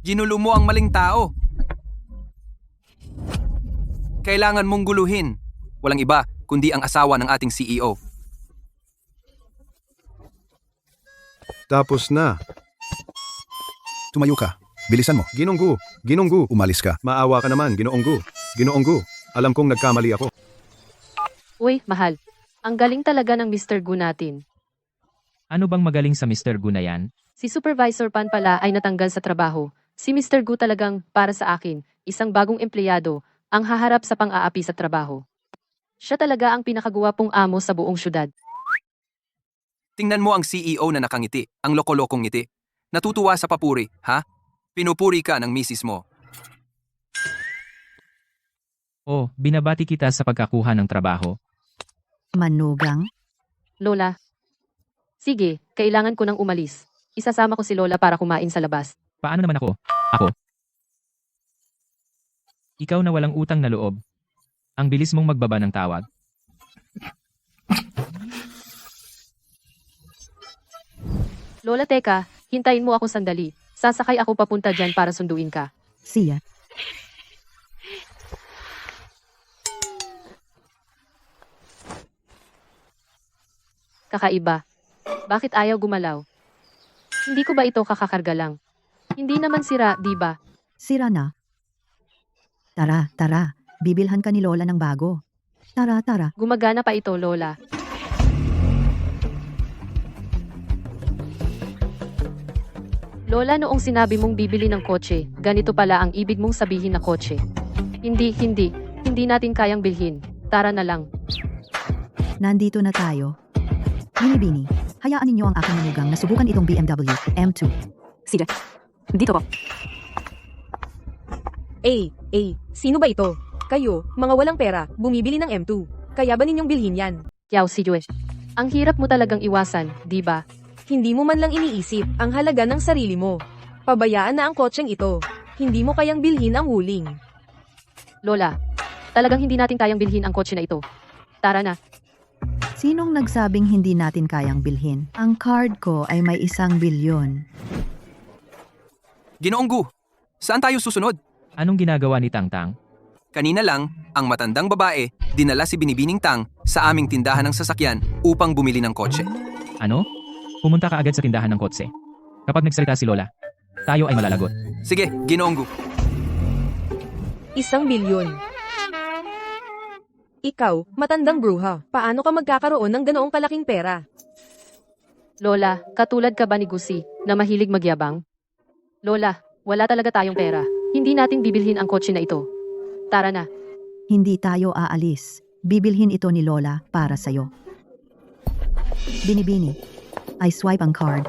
ginulo mo ang maling tao. Kailangan mong guluhin. Walang iba kundi ang asawa ng ating CEO. Tapos na. Tumayo ka. Bilisan mo. Ginong Gu, Ginong Gu. Umalis ka. Maawa ka naman, Ginoong Gu. Ginoong Gu, alam kong nagkamali ako. Uy, mahal. Ang galing talaga ng Mr. Gu natin. Ano bang magaling sa Mr. Gu na yan? Si Supervisor Pan pala ay natanggal sa trabaho. Si Mr. Gu talagang, para sa akin, isang bagong empleyado, ang haharap sa pang-aapi sa trabaho. Siya talaga ang pinakagwapong amo sa buong syudad. Tingnan mo ang CEO na nakangiti, ang loko-lokong ngiti. Natutuwa sa papuri, ha? Pinupuri ka ng misis mo. Oh, binabati kita sa pagkakuha ng trabaho. Manugang? Lola. Sige, kailangan ko nang umalis. Isasama ko si Lola para kumain sa labas. Paano naman ako? Ako? Ikaw na walang utang na loob. Ang bilis mong magbaba ng tawag. Lola, teka, hintayin mo ako sandali. Sasakay ako papunta dyan para sunduin ka. Siya. Kakaiba. Bakit ayaw gumalaw? Hindi ko ba ito kakakarga lang? Hindi naman sira, di ba? Sira na. Tara, tara. Bibilhan ka ni Lola ng bago. Tara, tara. Gumagana pa ito, Lola. Lola, noong sinabi mong bibili ng kotse, ganito pala ang ibig mong sabihin na kotse. Hindi natin kayang bilhin. Tara na lang. Nandito na tayo. Bini-bini, hayaan ninyo ang aking manugang na subukan itong BMW M2. Sige. Dito po. Sino ba ito? Kayo, mga walang pera, bumibili ng M2. Kaya ba ninyong bilhin yan? Yaw si Jue. Ang hirap mo talagang iwasan, di ba? Hindi mo man lang iniisip ang halaga ng sarili mo. Pabayaan na ang kotseng ito. Hindi mo kayang bilhin ang wuling. Lola, talagang hindi natin kayang bilhin ang kotse na ito. Tara na. Sinong nagsabing hindi natin kayang bilhin? Ang card ko ay may 1 bilyon. Ginoong Gu, saan tayo susunod? Anong ginagawa ni Tangtang? Kanina lang, ang matandang babae, dinala si Binibining Tang sa aming tindahan ng sasakyan upang bumili ng kotse. Ano? Pumunta ka agad sa tindahan ng kotse. Kapag nagsalita si Lola, tayo ay malalagot. Sige, Ginoong Gu. 1 bilyon. Ikaw, matandang bruha, paano ka magkakaroon ng ganoong kalaking pera? Lola, katulad ka ba ni Gusi, na mahilig magyabang? Lola, wala talaga tayong pera. Hindi natin bibilhin ang kotse na ito. Tara na. Hindi tayo aalis. Bibilhin ito ni Lola para sa'yo. Bini-bini, I swipe ang card.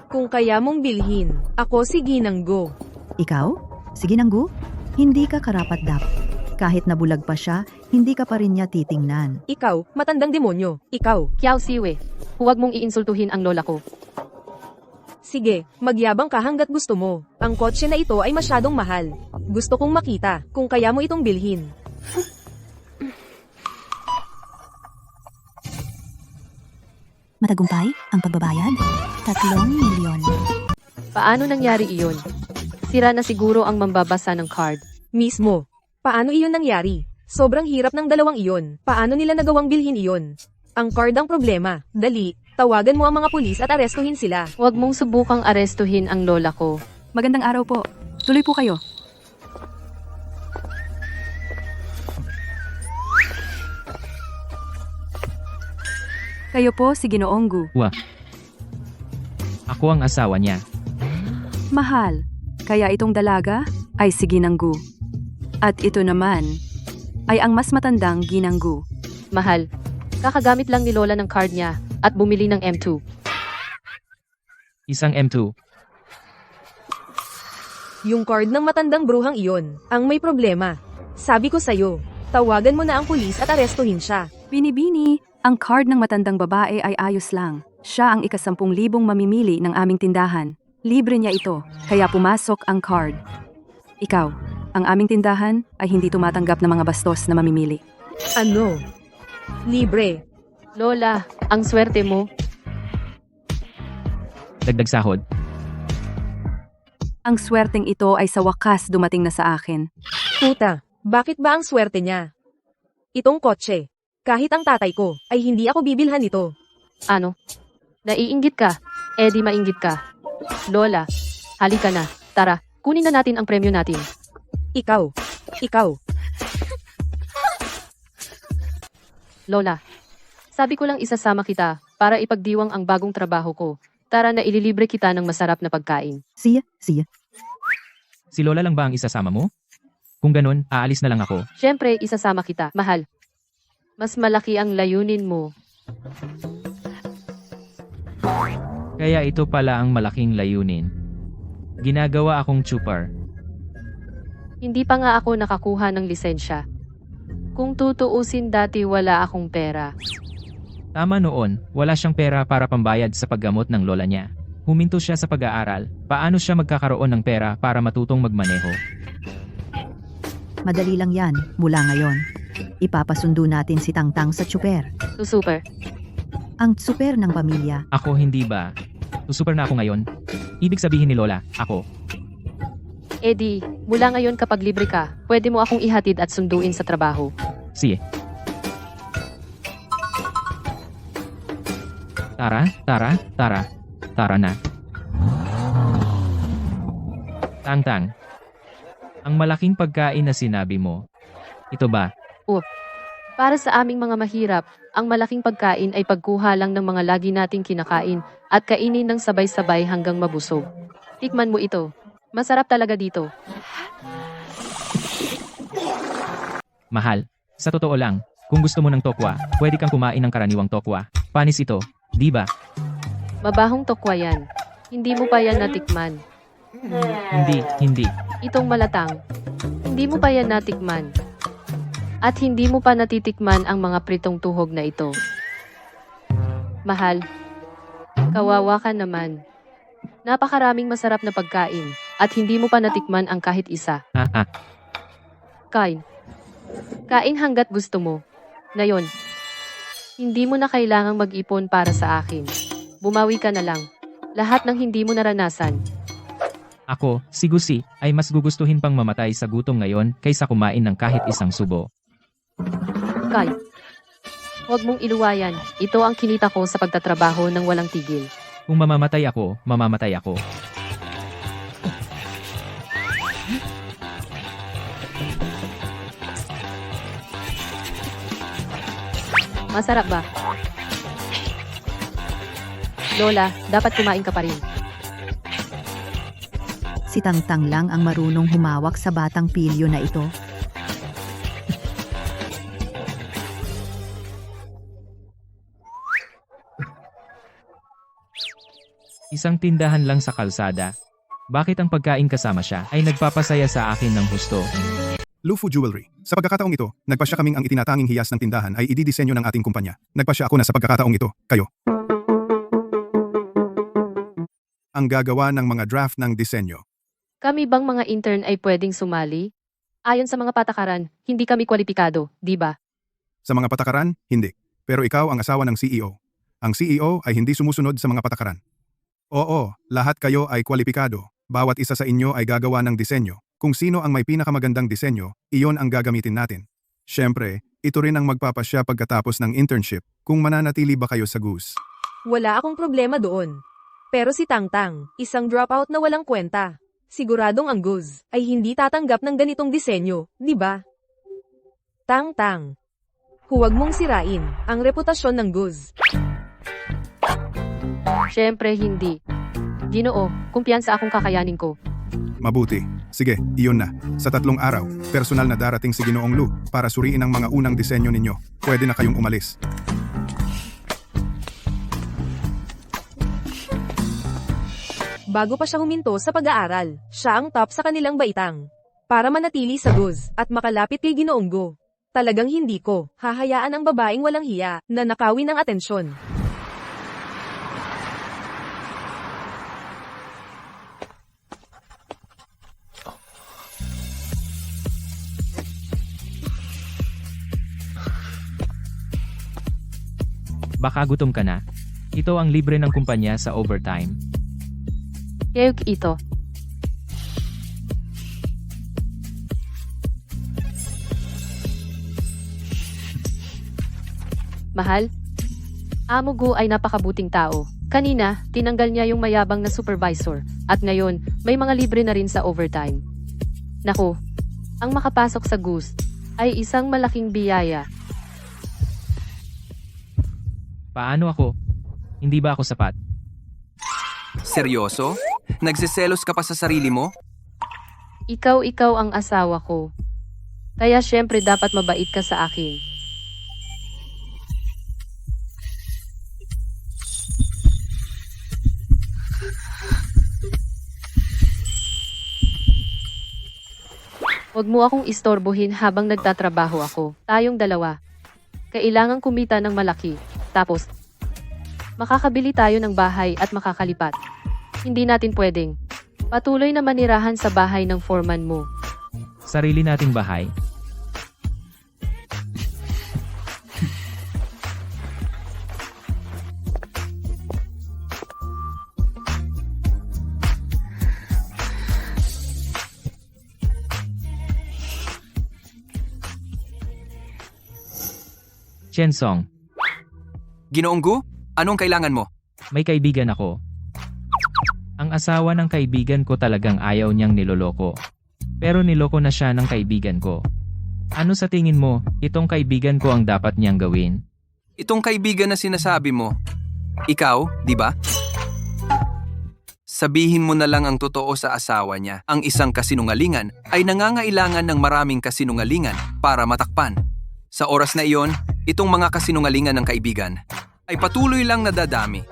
Kung kaya mong bilhin, ako si Ginang Go. Ikaw? Sige Nanggu? Hindi ka karapat-dapat. Kahit nabulag pa siya, hindi ka pa rin niya titingnan. Ikaw, matandang demonyo. Ikaw. Kiao Siwe, huwag mong iinsultuhin ang lola ko. Sige, magyabang ka hanggat gusto mo. Ang kotse na ito ay masyadong mahal. Gusto kong makita kung kaya mo itong bilhin. Matagumpay ang pagbabayad? 3 milyon. Paano nangyari iyon? Sira na siguro ang mambabasa ng card. Mismo. Paano iyon nangyari? Sobrang hirap ng dalawang iyon. Paano nila nagawang bilhin iyon? Ang card ang problema. Dali, tawagan mo ang mga pulis at arestuhin sila. Huwag mong subukang arestuhin ang lola ko. Magandang araw po. Tuloy po kayo. Kayo po si Ginoong Gu. Ako ang asawa niya. Mahal. Kaya itong dalaga ay si Ginang Gu. At ito naman ay ang mas matandang Ginang Gu. Mahal, kakagamit lang ni Lola ng card niya at bumili ng M2. Isang M2. Yung card ng matandang bruhang iyon, ang may problema. Sabi ko sa'yo, tawagan mo na ang pulis at arestuhin siya. Binibini, ang card ng matandang babae ay ayos lang. Siya ang ika-10,000 mamimili ng aming tindahan. Libre niya ito, kaya pumasok ang card. Ikaw, ang aming tindahan ay hindi tumatanggap ng mga bastos na mamimili. Ano? Libre. Lola, ang swerte mo. Dagdag sahod. Ang swerteng ito ay sa wakas dumating na sa akin. Puta, bakit ba ang swerte niya? Itong kotse. Kahit ang tatay ko, ay hindi ako bibilhan nito. Ano? Naiinggit ka? Eh di mainggit ka. Lola, halika na. Tara, kunin na natin ang premyo natin. Ikaw. Lola, sabi ko lang isasama kita para ipagdiwang ang bagong trabaho ko. Tara na ililibre kita ng masarap na pagkain. Siya. Si Lola lang ba ang isasama mo? Kung ganun, aalis na lang ako. Siyempre, isasama kita, mahal. Mas malaki ang layunin mo. Kaya ito pala ang malaking layunin. Ginagawa akong chupar. Hindi pa nga ako nakakuha ng lisensya. Kung tutuusin dati wala akong pera. Tama noon, wala siyang pera para pambayad sa paggamot ng lola niya. Huminto siya sa pag-aaral, paano siya magkakaroon ng pera para matutong magmaneho? Madali lang yan, mula ngayon. Ipapasundo natin si Tangtang sa tsuper. Super. Ang tsuper ng pamilya. Ako hindi ba? Super na ako ngayon? Ibig sabihin ni Lola, ako. Eddie, mula ngayon kapag libre ka, pwede mo akong ihatid at sunduin sa trabaho. Sige. Tara na. Tangtang. Ang malaking pagkain na sinabi mo. Ito ba? Para sa aming mga mahirap, ang malaking pagkain ay pagkuha lang ng mga lagi nating kinakain at kainin ng sabay-sabay hanggang mabusog. Tikman mo ito. Masarap talaga dito. Mahal. Sa totoo lang, kung gusto mo ng tokwa, pwede kang kumain ng karaniwang tokwa. Panis ito, di ba? Mabahong tokwa yan. Hindi mo pa yan natikman. Hindi. Itong malatang. Hindi mo pa yan natikman. At hindi mo pa natitikman ang mga pritong tuhog na ito. Mahal. Kawawa ka naman. Napakaraming masarap na pagkain at hindi mo pa natikman ang kahit isa. Kain. Kain hanggat gusto mo. Ngayon, hindi mo na kailangang mag-ipon para sa akin. Bumawi ka na lang. Lahat ng hindi mo naranasan. Ako, si Gusi, ay mas gugustuhin pang mamatay sa gutom ngayon kaysa kumain ng kahit isang subo. Kay. Huwag mong iluwayan. Ito ang kinita ko sa pagtatrabaho ng walang tigil. Kung mamamatay ako, mamamatay ako. Masarap ba? Lola, dapat kumain ka pa rin. Si Tangtang lang ang marunong humawak sa batang pilyo na ito. Isang tindahan lang sa kalsada. Bakit ang pagkain kasama siya ay nagpapasaya sa akin ng husto? Lufu Jewelry. Sa pagkakataong ito, nagpasya kaming ang itinatanging hiyas ng tindahan ay ididisenyo ng ating kumpanya. Nagpasya ako na sa pagkakataong ito, kayo. Ang gagawa ng mga draft ng disenyo. Kami bang mga intern ay pwedeng sumali? Ayon sa mga patakaran, hindi kami kwalipikado, di ba? Sa mga patakaran, hindi. Pero ikaw ang asawa ng CEO. Ang CEO ay hindi sumusunod sa mga patakaran. Oo, lahat kayo ay kwalipikado. Bawat isa sa inyo ay gagawa ng disenyo. Kung sino ang may pinakamagandang disenyo, iyon ang gagamitin natin. Siyempre, ito rin ang magpapasya pagkatapos ng internship kung mananatili ba kayo sa Goose. Wala akong problema doon. Pero si Tangtang, isang dropout na walang kwenta. Siguradong ang Goose ay hindi tatanggap ng ganitong disenyo, di ba? Tangtang, huwag mong sirain ang reputasyon ng Goose. Siyempre hindi. Ginoo, kumpiyansa akong kakayanin ko. Mabuti. Sige, iyon na. Sa 3 araw, personal na darating si Ginoong Lu para suriin ang mga unang disenyo ninyo. Pwede na kayong umalis. Bago pa siya huminto sa pag-aaral, siya ang top sa kanilang baitang. Para manatili sa GUZ at makalapit kay Ginoong Gu. Talagang hindi ko hahayaan ang babaeng walang hiya na nakawin ng atensyon. Baka gutom ka na. Ito ang libre ng kumpanya sa overtime. Kayok ito. Mahal? Amo Gu ay napakabuting tao. Kanina, tinanggal niya yung mayabang na supervisor. At ngayon, may mga libre na rin sa overtime. Naku, ang makapasok sa GUZ ay isang malaking biyaya. Paano ako? Hindi ba ako sapat? Seryoso? Nagsiselos ka pa sa sarili mo? Ikaw ang asawa ko. Kaya syempre dapat mabait ka sa akin. Huwag mo akong istorbohin habang nagtatrabaho ako. Tayong dalawa. Kailangang kumita ng malaki. Tapos, makakabili tayo ng bahay at makakalipat. Hindi natin pwedeng patuloy na manirahan sa bahay ng foreman mo. Sarili nating bahay. Chensong, Ginoong Gu, anong kailangan mo? may kaibigan ako. Ang asawa ng kaibigan ko talagang ayaw niyang niloloko. Pero niloko na siya ng kaibigan ko. Ano sa tingin mo, itong kaibigan ko ang dapat niyang gawin? Itong kaibigan na sinasabi mo, ikaw, di ba? Sabihin mo na lang ang totoo sa asawa niya. Ang isang kasinungalingan ay nangangailangan ng maraming kasinungalingan para matakpan. Sa oras na iyon, itong mga kasinungalingan ng kaibigan ay patuloy lang nadadami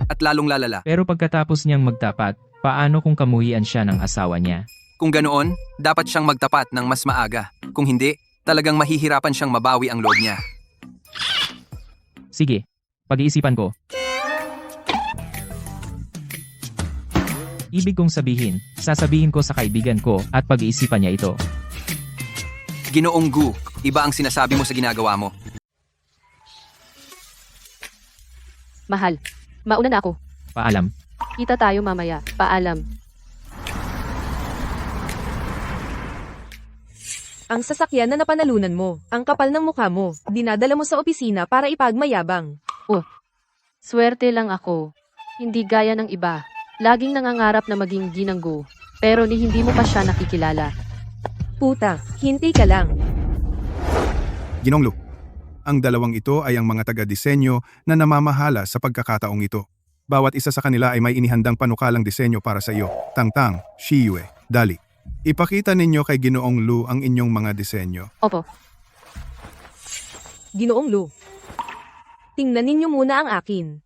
at lalong lalala. Pero pagkatapos niyang magtapat, paano kung kamuhian siya ng asawa niya? Kung ganoon, dapat siyang magtapat ng mas maaga. Kung hindi, talagang mahihirapan siyang mabawi ang loob niya. Sige, pag-iisipan ko. Ibig kong sabihin, sasabihin ko sa kaibigan ko at pag-iisipan niya ito. Ginoong Gu, iba ang sinasabi mo sa ginagawa mo. Mahal, mauna na ako. Paalam. Kita tayo mamaya. Paalam. Ang sasakyan na napanalunan mo, ang kapal ng mukha mo, dinadala mo sa opisina para ipagmayabang. Swerte lang ako. Hindi gaya ng iba. Laging nangangarap na maging ginanggo. Pero ni hindi mo pa siya nakikilala. Puta, hintay ka lang. Ginong Lu, ang dalawang ito ay ang mga taga-disenyo na namamahala sa pagkakataong ito. Bawat isa sa kanila ay may inihandang panukalang disenyo para sa iyo. Tangtang, Shiyue, dali. Ipakita ninyo kay Ginoong Lu ang inyong mga disenyo. Opo. Ginoong Lu. Tingnan ninyo muna ang akin.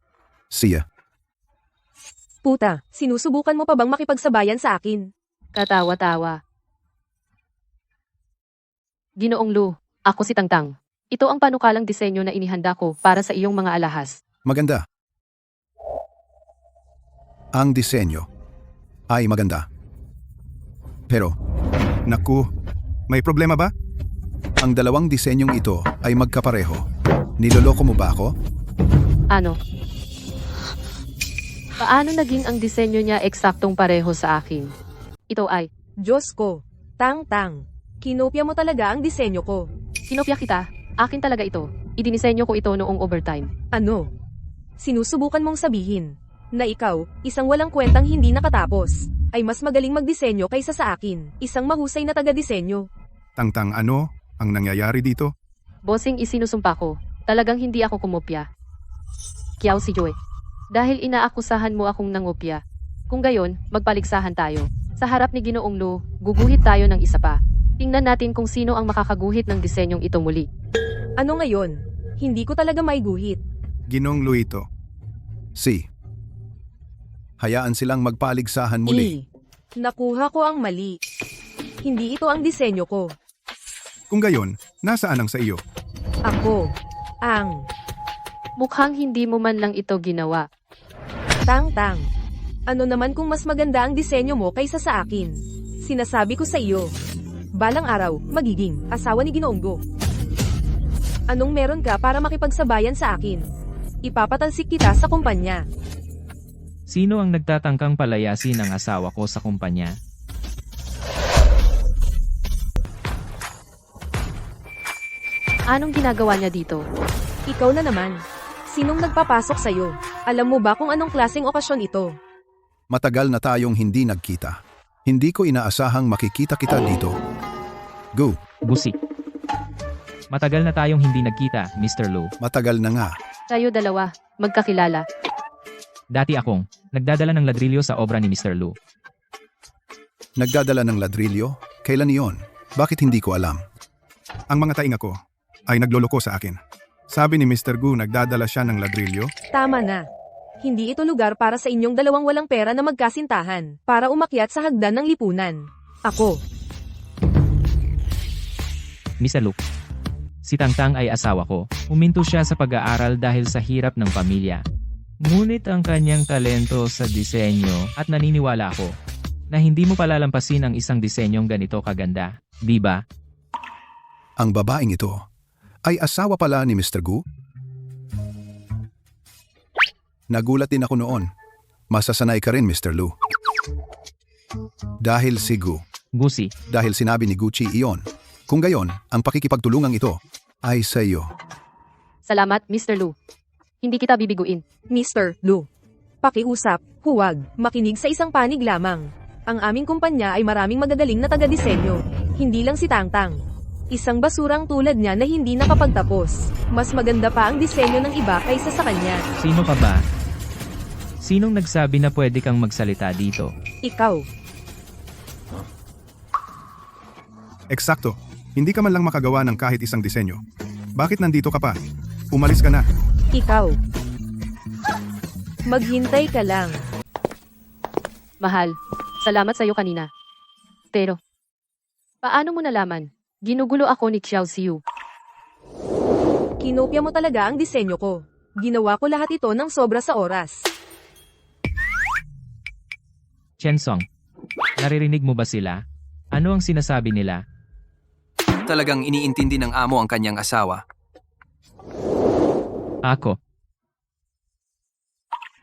Siya. Puta, sinusubukan mo pa bang makipagsabayan sa akin? Katawa-tawa. Ginoong Lu, ako si Tangtang. Ito ang panukalang disenyo na inihanda ko para sa iyong mga alahas. Maganda. Ang disenyo ay maganda. Pero, Naku, may problema ba? ang dalawang disenyong ito ay magkapareho. Niloloko mo ba ako? Ano? Paano naging ang disenyo niya eksaktong pareho sa akin? Ito ay, Diyos ko. Tang-tang. Kinopya mo talaga ang disenyo ko. sinopya kita. Akin talaga ito. Idinisenyo ko ito noong overtime. Ano? Sinusubukan mong sabihin na ikaw, isang walang kwentang hindi nakatapos, ay mas magaling magdisenyo kaysa sa akin, isang mahusay na taga-disenyo. Tangtang, ano ang nangyayari dito? Bossing, isinusumpa ko. Talagang hindi ako kumopya. Kiyaw si Joy. Dahil inaakusahan mo akong nangopya. Kung gayon, magpaligsahan tayo. Sa harap ni Ginoong Lu, guguhit tayo ng isa pa. Tingnan natin kung sino ang makakaguhit ng disenyong ito muli. Ano ngayon? Hindi ko talaga may guhit. Ginong Lu ito. Si. Hayaan silang magpaligsahan muli. Nakuha ko ang mali. Hindi ito ang disenyo ko. Kung gayon, nasaan ang sa iyo? Ako. Ang. Mukhang hindi mo man lang ito ginawa. Tang-tang. Ano naman kung mas maganda ang disenyo mo kaysa sa akin? Sinasabi ko sa iyo. Balang araw, magiging asawa ni Ginoong Go. Anong meron ka para makipagsabayan sa akin? Ipapatalsik kita sa kumpanya. Sino ang nagtatangkang palayasin ang asawa ko sa kumpanya? Anong ginagawa niya dito? Ikaw na naman. Sinong nagpapasok sa'yo? Alam mo ba kung anong klaseng okasyon ito? Matagal na tayong hindi nagkita. Hindi ko inaasahang makikita kita dito. Go. Busi. Matagal na tayong hindi nagkita, Mr. Lu. Matagal na nga. Tayo dalawa, magkakilala. Dati akong nagdadala ng ladrilyo sa obra ni Mr. Lu. Nagdadala ng ladrilyo? Kailan iyon? Bakit hindi ko alam? Ang mga tainga ko ay nagloloko sa akin. Sabi ni Mr. Gu nagdadala siya ng ladrilyo. Tama na. Hindi ito lugar para sa inyong dalawang walang pera na magkasintahan, para umakyat sa hagdan ng lipunan. Ako. Mr. Lu. Si Tangtang ay asawa ko. Huminto siya sa pag-aaral dahil sa hirap ng pamilya. Ngunit ang kanyang talento sa disenyo at naniniwala ako na hindi mo palalampasin ang isang disenyong ganito kaganda, di ba? Ang babaeng ito ay asawa pala ni Mr. Gu? Nagulat din ako noon. Masasanay ka rin, Mr. Lu. Dahil si Gu. Gusi. Dahil sinabi ni Gucci iyon. Kung gayon, ang pakikipagtulungang ito ay sa iyo. Salamat, Mr. Lu. Hindi kita bibiguin. Mr. Lu. Pakiusap, huwag, makinig sa isang panig lamang. Ang aming kumpanya ay maraming magagaling na taga-disenyo. Hindi lang si Tangtang. Isang basurang tulad niya na hindi nakapagtapos. Mas maganda pa ang disenyo ng iba kaysa sa kanya. Sino ka ba? Sinong nagsabi na pwede kang magsalita dito? Ikaw. Eksakto. Hindi ka man lang makagawa ng kahit isang disenyo. Bakit nandito ka pa? Umalis ka na. Ikaw. Maghintay ka lang. Mahal, salamat sa'yo kanina. Pero, paano mo nalaman? Ginugulo ako ni Xiao Xiu. Kinopya mo talaga ang disenyo ko. Ginawa ko lahat ito ng sobra sa oras. Chensong. Naririnig mo ba sila? Ano ang sinasabi nila? Talagang iniintindi ng amo ang kanyang asawa. Ako.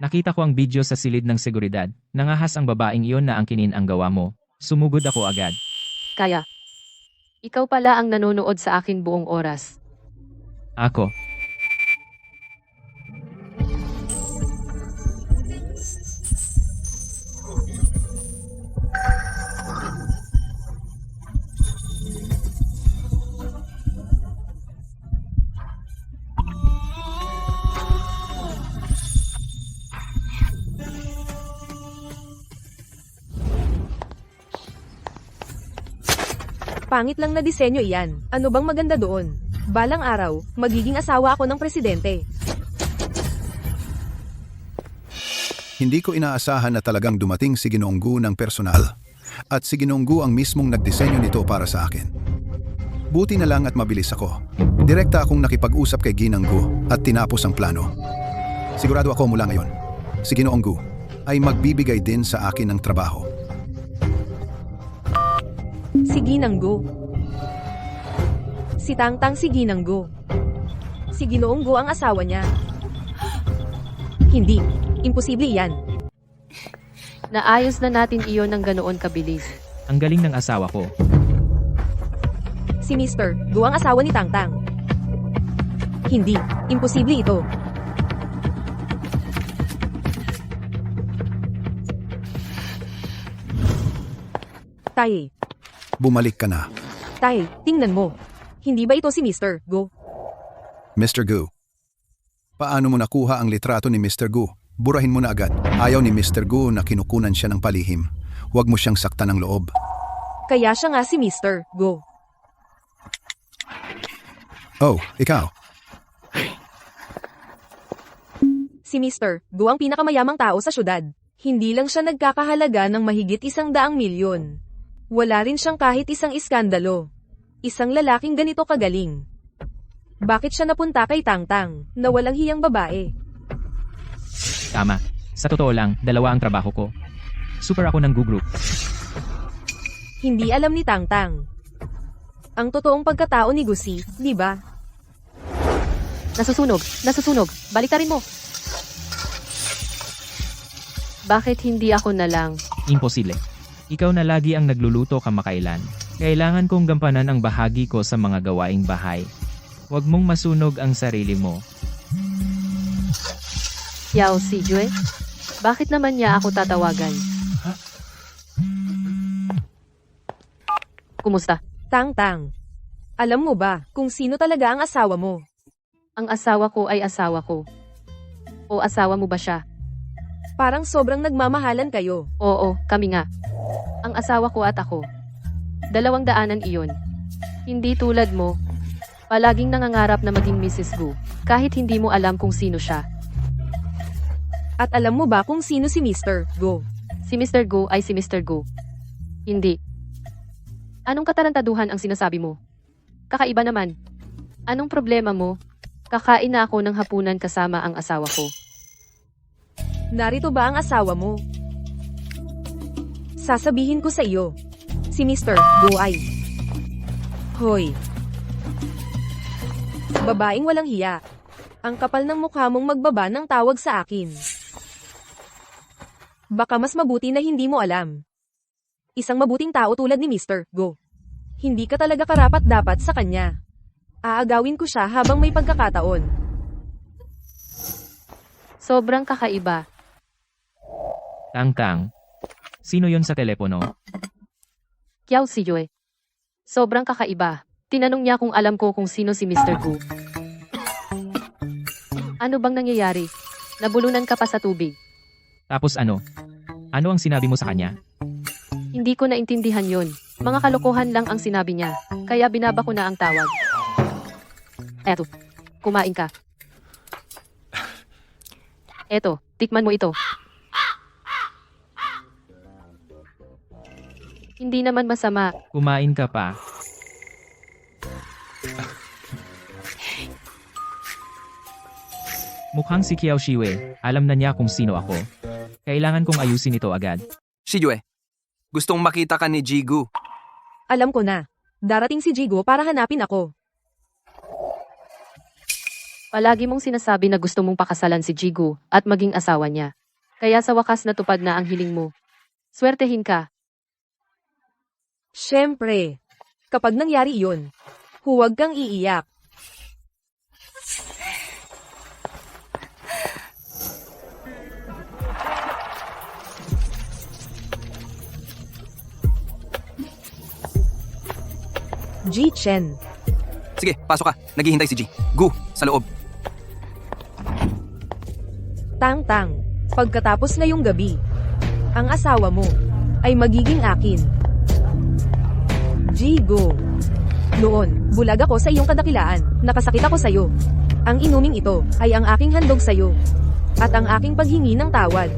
Nakita ko ang video sa silid ng seguridad. Nangahas ang babaeng iyon na angkinin ang gawa mo. Sumugod ako agad. Kaya, ikaw pala ang nanonood sa akin buong oras. Ako. Pangit lang na disenyo iyan. Ano bang maganda doon? Balang araw, magiging asawa ako ng presidente. Hindi ko inaasahan na talagang dumating si Ginoong Gu ng personal. At si Ginoong Gu ang mismong nagdisenyo nito para sa akin. Buti na lang at mabilis ako. Direkta akong nakipag-usap kay Ginang Gu at tinapos ang plano. Sigurado ako mula ngayon, si Ginoong Gu ay magbibigay din sa akin ng trabaho. Si Ginanggo. Si Tangtang si Ginanggo. Si Ginoong Go ang asawa niya. Hindi. Imposible yan. Naayos na natin iyon ng ganoon kabilis. Ang galing ng asawa ko. Si Mr. Go ang asawa ni Tangtang. Hindi. Imposible ito. Tay. Bumalik ka na. Tay, tingnan mo. Hindi ba ito si Mr. Go? Mr. Gu. Paano mo nakuha ang litrato ni Mr. Gu? Burahin mo na agad. Ayaw ni Mr. Gu na kinukunan siya ng palihim. Huwag mo siyang saktan ng loob. Kaya siya nga si Mr. Go. Oh, ikaw. Si Mr. Go ang pinakamayamang tao sa syudad. Hindi lang siya nagkakahalaga ng mahigit 100,000,000. Wala rin siyang kahit isang iskandalo. Isang lalaking ganito kagaling. Bakit siya napunta kay Tangtang, na walang hiyang babae? Tama. Sa totoo lang, 2 ang trabaho ko. Super ako ng group. Hindi alam ni Tangtang ang totoong pagkatao ni Gusi, di ba? Nasusunog, baliktarin mo. Bakit hindi ako na lang? Imposible. Ikaw na lagi ang nagluluto kamakailan. Kailangan kong gampanan ang bahagi ko sa mga gawaing bahay. Huwag mong masunog ang sarili mo. Yao si Jue? Bakit naman niya ako tatawagan? Kumusta? Tangtang, alam mo ba kung sino talaga ang asawa mo? Ang asawa ko ay asawa ko. O asawa mo ba siya? Parang sobrang nagmamahalan kayo. Oo, kami nga. Ang asawa ko at ako. 200 iyon. Hindi tulad mo. Palaging nangangarap na maging Mrs. Gu, kahit hindi mo alam kung sino siya. At alam mo ba kung sino si Mr. Go? Si Mr. Gu ay si Mr. Gu. Hindi. Anong katarantaduhan ang sinasabi mo? Kakaiba naman. Anong problema mo? Kakain na ako ng hapunan kasama ang asawa ko. Narito ba ang asawa mo? Sasabihin ko sa iyo. Si Mr. Go ay... Hoy. Babaeng walang hiya. Ang kapal ng mukha mong magbaba ng tawag sa akin. Baka mas mabuti na hindi mo alam. Isang mabuting tao tulad ni Mr. Go. Hindi ka talaga karapat-dapat sa kanya. Aagawin ko siya habang may pagkakataon. Sobrang kakaiba. Tangtang. Sino yon sa telepono? Yao si Jue. Sobrang kakaiba. Tinanong niya kung alam ko kung sino si Mr. Gu. Ano bang nangyayari? Nabulunan ka pa sa tubig. Tapos ano? Ano ang sinabi mo sa kanya? Hindi ko naintindihan yon. Mga kalokohan lang ang sinabi niya. Kaya binaba ko na ang tawag. Eto, kumain ka. Eto, tikman mo ito. Hindi naman masama. Kumain ka pa. Mukhang si Kiao Shiwe, alam na niya kung sino ako. Kailangan kong ayusin ito agad. Shiyue, gustong makita ka ni Jigu. Alam ko na. Darating si Jigo para hanapin ako. Palagi mong sinasabi na gusto mong pakasalan si Jigu at maging asawa niya. Kaya sa wakas natupad na ang hiling mo. Swertehin ka. Siyempre. Kapag nangyari iyon, huwag kang iiyak. Ji Chen. Sige, pasok ka. Naghihintay si Ji. Gu, sa loob. Tangtang, pagkatapos ngayong gabi, ang asawa mo ay magiging akin. Jigo. Noon, bulag ako sa iyong kadakilaan, nakasakit ako sa iyo. Ang inuming ito ay ang aking handog sa iyo at ang aking paghingi ng tawad.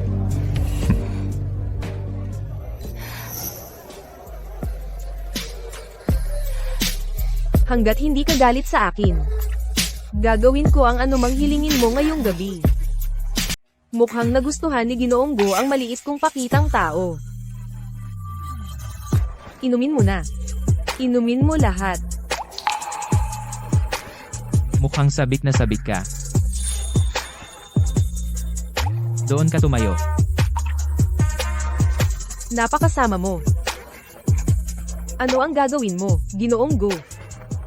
Hanggat hindi ka galit sa akin, gagawin ko ang anumang hilingin mo ngayong gabi. Mukhang nagustuhan ni Ginoong Go ang maliit kong pakitang tao. Inumin mo na. Inumin mo lahat. Mukhang sabik na sabik ka. Doon ka tumayo. Napakasama mo. Ano ang gagawin mo, Ginoong Go?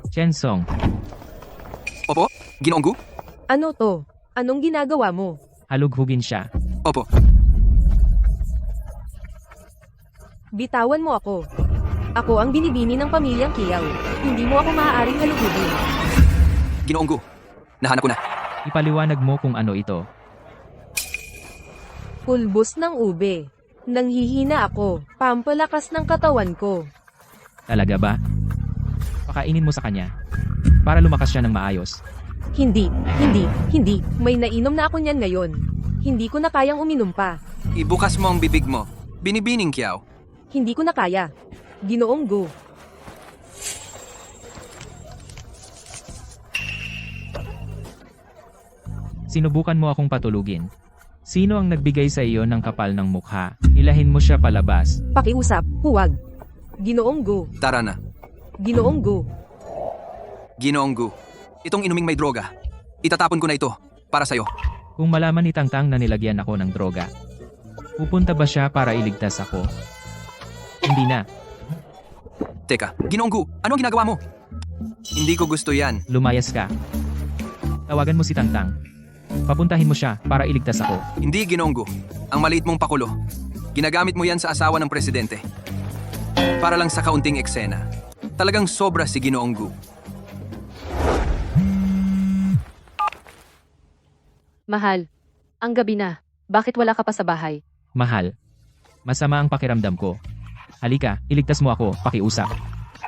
Chen Song. Opo, Ginoong Gu? Ano to? Anong ginagawa mo? Halughugin siya. Opo. Bitawan mo ako. Ako ang binibini ng pamilyang Kiao. Hindi mo ako maaaring halugugin. Ginoong Gu, nahanap ko na. Ipaliwanag mo kung ano ito. Pulbos ng ube. Nanghihina ako. Pampalakas ng katawan ko. Talaga ba? Pakainin mo sa kanya. Para lumakas siya ng maayos. Hindi. May nainom na ako niyan ngayon. Hindi ko na kayang uminom pa. Ibukas mo ang bibig mo. Binibining Kiao. Hindi ko na kaya. Ginoong Gu. Sinubukan mo akong patulugin. Sino ang nagbigay sa iyo ng kapal ng mukha? Hilahin mo siya palabas. Pakiusap, huwag. Ginoong Gu. Tara na. Ginoong Gu. Ginoong Gu. Itong inuming may droga. Itatapon ko na ito. Para sa'yo. Kung malaman ni Tangtang na nilagyan ako ng droga, pupunta ba siya para iligtas ako? Hindi na. Teka, Ginoong Gu, ano ang ginagawa mo? Hindi ko gusto yan. Lumayas ka. Tawagan mo si Tangtang. Papuntahin mo siya para iligtas ako. Hindi, Ginoong Gu. Ang maliit mong pakulo. Ginagamit mo yan sa asawa ng presidente. Para lang sa kaunting eksena. Talagang sobra si Ginoong Gu. Mahal, ang gabi na. Bakit wala ka pa sa bahay? Mahal. Masama ang pakiramdam ko. Halika, iligtas mo ako, pakiusap.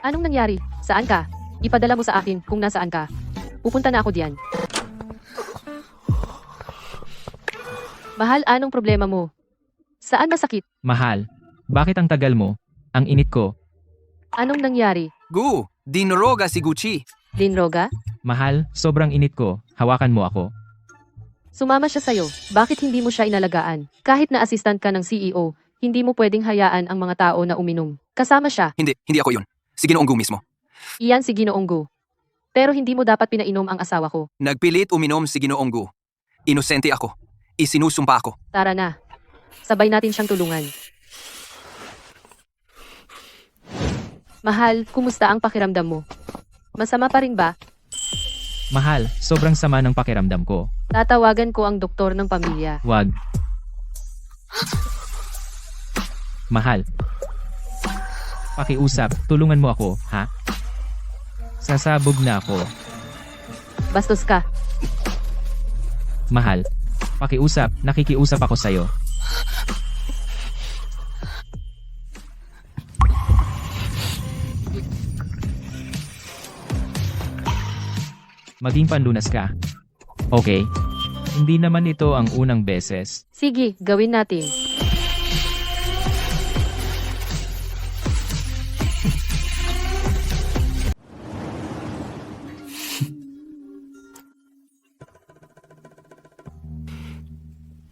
Anong nangyari? Saan ka? Ipadala mo sa akin kung nasaan ka. Pupunta na ako diyan. Mahal, anong problema mo? Saan masakit? Mahal. Bakit ang tagal mo? Ang init ko. Anong nangyari? Gu, dinoroga si Gucci. Linroga? Mahal, sobrang init ko. Hawakan mo ako. Sumama siya sa'yo. Bakit hindi mo siya inalagaan? Kahit na assistant ka ng CEO, hindi mo pwedeng hayaan ang mga tao na uminom. Kasama siya. Hindi ako yun. Si Ginoong Gu mismo. Iyan si Ginoong Gu. Pero hindi mo dapat pinainom ang asawa ko. Nagpilit uminom si Ginoong Gu. Inosente ako. Isinusumpa ako. Tara na. Sabay natin siyang tulungan. Mahal, kumusta ang pakiramdam mo? Masama pa rin ba? Mahal, sobrang sama ng pakiramdam ko. Tatawagan ko ang doktor ng pamilya. Wag. Mahal. Pakiusap, tulungan mo ako, ha? Sasabog na ako. Bastos ka. Mahal. Pakiusap, nakikiusap ako sa'yo. Maging panlunas ka. Okay. Hindi naman ito ang unang beses. Sige, gawin natin.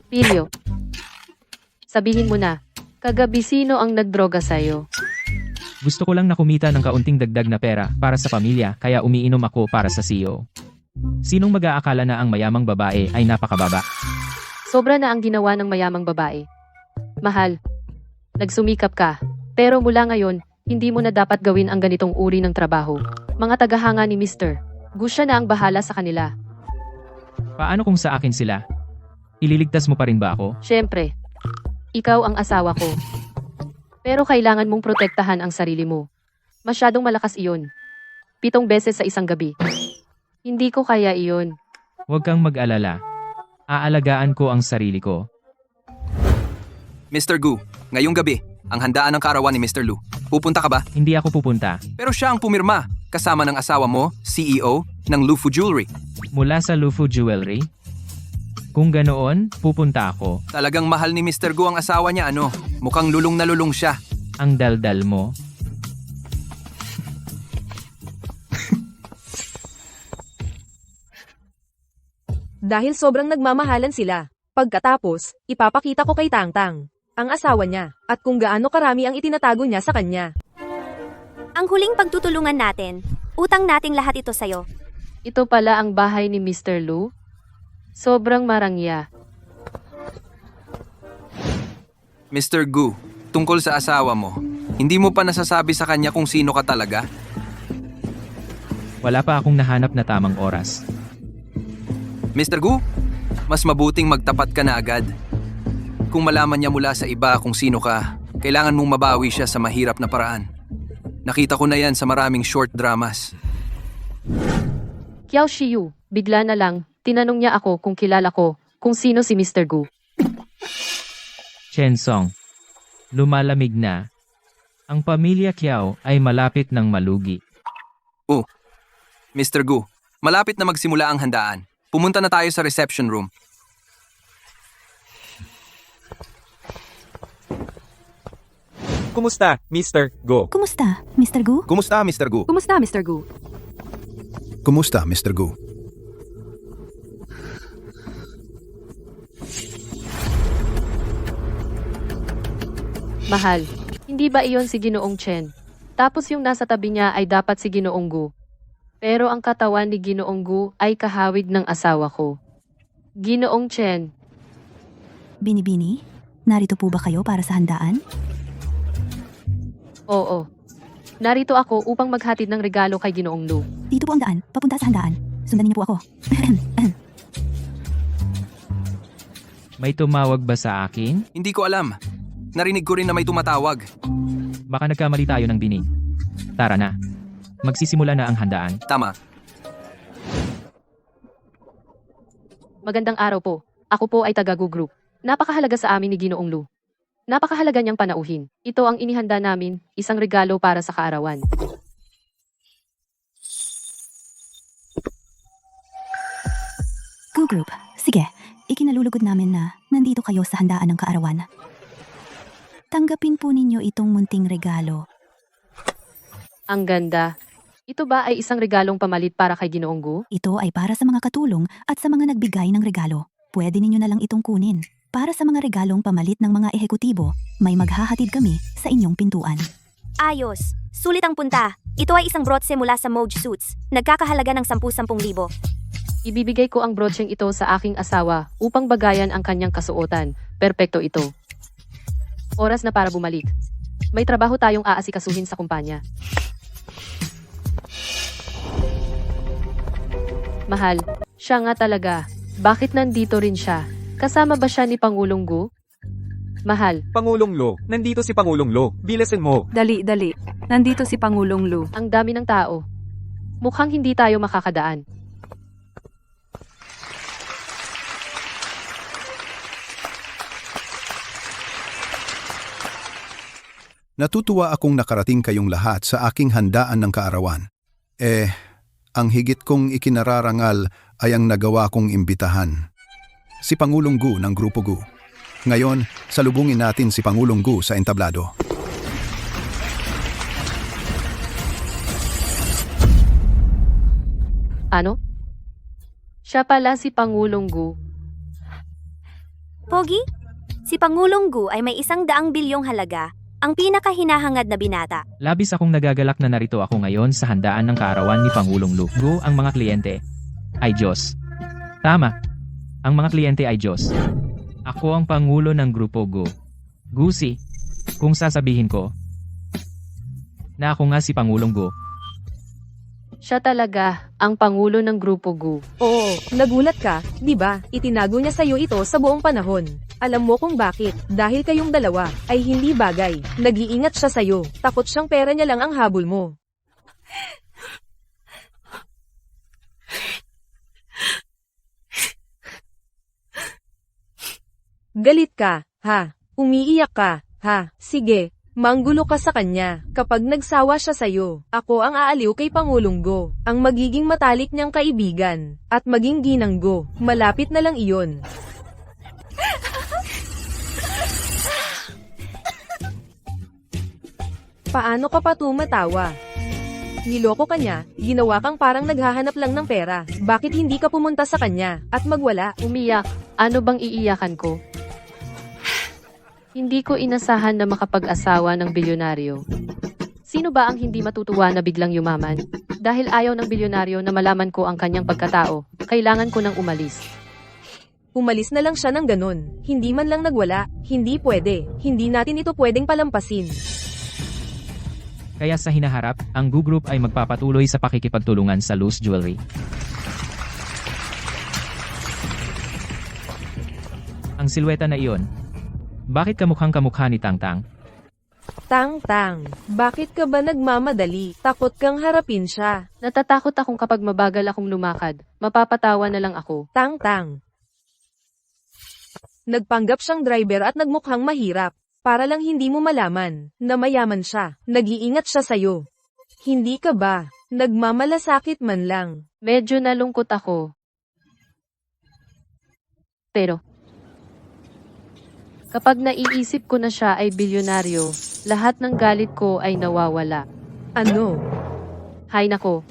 Pilyo. Sabihin mo na, kagabi sino ang nagdroga sa'yo? Gusto ko lang na kumita ng kaunting dagdag na pera para sa pamilya kaya umiinom ako para sa CEO. Sinong mag-aakala na ang mayamang babae ay napakababa? Sobra na ang ginawa ng mayamang babae. Mahal, nagsumikap ka. Pero mula ngayon, hindi mo na dapat gawin ang ganitong uri ng trabaho. Mga tagahanga ni Mr. Gu siya na ang bahala sa kanila. Paano kung sa akin sila? Ililigtas mo pa rin ba ako? Siyempre, ikaw ang asawa ko. Pero kailangan mong protektahan ang sarili mo. Masyadong malakas iyon. 7 beses sa isang gabi. Hindi ko kaya iyon. Huwag kang mag-alala. Aalagaan ko ang sarili ko. Mr. Gu, ngayong gabi, ang handaan ng kaarawan ni Mr. Lu. Pupunta ka ba? Hindi ako pupunta. Pero siya ang pumirma, kasama ng asawa mo, CEO, ng Lufu Jewelry. Mula sa Lufu Jewelry? Kung ganoon, pupunta ako. Talagang mahal ni Mr. Gu ang asawa niya, ano? Mukhang lulong na lulong siya. Ang daldal mo. Dahil sobrang nagmamahalan sila. Pagkatapos, ipapakita ko kay Tangtang, ang asawa niya, at kung gaano karami ang itinatago niya sa kanya. Ang huling pagtutulungan natin, utang nating lahat ito sa'yo. Ito pala ang bahay ni Mr. Lu? Sobrang marangya. Mr. Gu, tungkol sa asawa mo, hindi mo pa nasasabi sa kanya kung sino ka talaga? Wala pa akong nahanap na tamang oras. Mr. Gu, mas mabuting magtapat ka na agad. Kung malaman niya mula sa iba kung sino ka, kailangan mong mabawi siya sa mahirap na paraan. Nakita ko na yan sa maraming short dramas. Kiao Shiyu, bigla na lang, tinanong niya ako kung kilala ko, kung sino si Mr. Gu. Chen Song. Lumalamig na. Ang pamilya Kiao ay malapit ng malugi. Oh, Mr. Gu, malapit na magsimula ang handaan. Pumunta na tayo sa reception room. Kumusta, Mr. Go? Kumusta, Mr. Gu? Kumusta, Mr. Gu? Kumusta, Mr. Gu? Kumusta, Mr. Gu? Mahal, hindi ba iyon si Ginoong Chen? Tapos yung nasa tabi niya ay dapat si Ginoong Gu. Pero ang katawan ni Ginoong Gu ay kahawig ng asawa ko. Ginoong Chen, Binibini? Narito po ba kayo para sa handaan? oo. Narito ako upang maghatid ng regalo kay Ginoong Lu. Dito po ang daan, papunta sa handaan. Sundan niyo po ako. May tumawag ba sa akin? Hindi ko alam. Narinig ko rin na may tumatawag. Baka nagkamali tayo ng binig. Tara na. Magsisimula na ang handaan. Tama. Magandang araw po. Ako po ay taga Gu Group. Napakahalaga sa amin ni Ginoong Lu. Napakahalaga niyang panauhin. Ito ang inihanda namin, isang regalo para sa kaarawan. Gu Group, sige. Ikinalulugod namin na nandito kayo sa handaan ng kaarawan. Tanggapin po ninyo itong munting regalo. Ang ganda. Ito ba ay isang regalong pamalit para kay Ginoong Gu? Ito ay para sa mga katulong at sa mga nagbigay ng regalo. Pwede ninyo na lang itong kunin. Para sa mga regalong pamalit ng mga ehekutibo, may maghahatid kami sa inyong pintuan. Ayos. Sulit ang punta. Ito ay isang brotse mula sa Moj Suits. Nagkakahalaga ng 10,000 libo. Ibibigay ko ang brocheng ito sa aking asawa upang bagayan ang kanyang kasuotan. Perpekto ito. Oras na para bumalik. May trabaho tayong aasikasuhin sa kumpanya. Mahal, siya nga talaga. Bakit nandito rin siya? Kasama ba siya ni Pangulong Gu? Mahal, Pangulong Lo, nandito si Pangulong Lo. Bilasin mo. Dali. Nandito si Pangulong Lu. ang dami ng tao. Mukhang hindi tayo makakadaan. Natutuwa akong nakarating kayong lahat sa aking handaan ng kaarawan. Ang higit kong ikinararangal ay ang nagawa kong imbitahan. Si Pangulong Gu ng Grupo Gu. Ngayon, salubungin natin si Pangulong Gu sa entablado. Ano? Siya pala si Pangulong Gu. Pogi? Si Pangulong Gu ay may 100 bilyong halaga. Ang pinakahinahangad na binata. Labis akong nagagalak na narito ako ngayon sa handaan ng kaarawan ni Pangulong Lu. Gu, ang mga kliyente ay Diyos. Tama. Ang mga kliyente ay Diyos. Ako ang Pangulo ng Grupo Gu. Gusi, kung sasabihin ko na ako nga si Pangulong Gu. Siya talaga ang Pangulo ng Grupo Gu. Oo, nagulat ka, di ba? Itinago niya sa'yo ito sa buong panahon. Alam mo kung bakit, dahil kayong dalawa ay hindi bagay. Nag-iingat siya sa'yo, takot siyang pera niya lang ang habol mo. Galit ka, ha? Umiiyak ka, ha? Sige, manggulo ka sa kanya. Kapag nagsawa siya sa'yo, ako ang aaliw kay Pangulong Go, ang magiging matalik niyang kaibigan, at maging ginang Go. Malapit na lang iyon. Paano ka pa tumatawa? Niloko ka niya, ginawa kang parang naghahanap lang ng pera. Bakit hindi ka pumunta sa kanya at magwala? Umiyak. Ano bang iiyakan ko? Hindi ko inasahan na makapag-asawa ng bilyonaryo. Sino ba ang hindi matutuwa na biglang yumaman? Dahil ayaw ng bilyonaryo na malaman ko ang kanyang pagkatao, kailangan ko nang umalis. Umalis na lang siya ng ganun. Hindi man lang nagwala. Hindi pwede. Hindi natin ito pwedeng palampasin. Kaya sa hinaharap, ang Gu Group ay magpapatuloy sa pakikipagtulungan sa loose jewelry. Ang silweta na iyon. Bakit kamukhang kamukha ni Tangtang? Tang-tang, bakit ka ba nagmamadali? Takot kang harapin siya. Natatakot akong kapag mabagal akong lumakad, mapapatawa na lang ako. Tang-tang. Nagpanggap siyang driver at nagmukhang mahirap. Para lang hindi mo malaman na mayaman siya. Nag-iingat siya sa'yo. Hindi ka ba nagmamalasakit man lang? Medyo nalungkot ako. Pero, Kapag naiisip ko na siya ay bilyonaryo, lahat ng galit ko ay nawawala. Ano? Hay nako.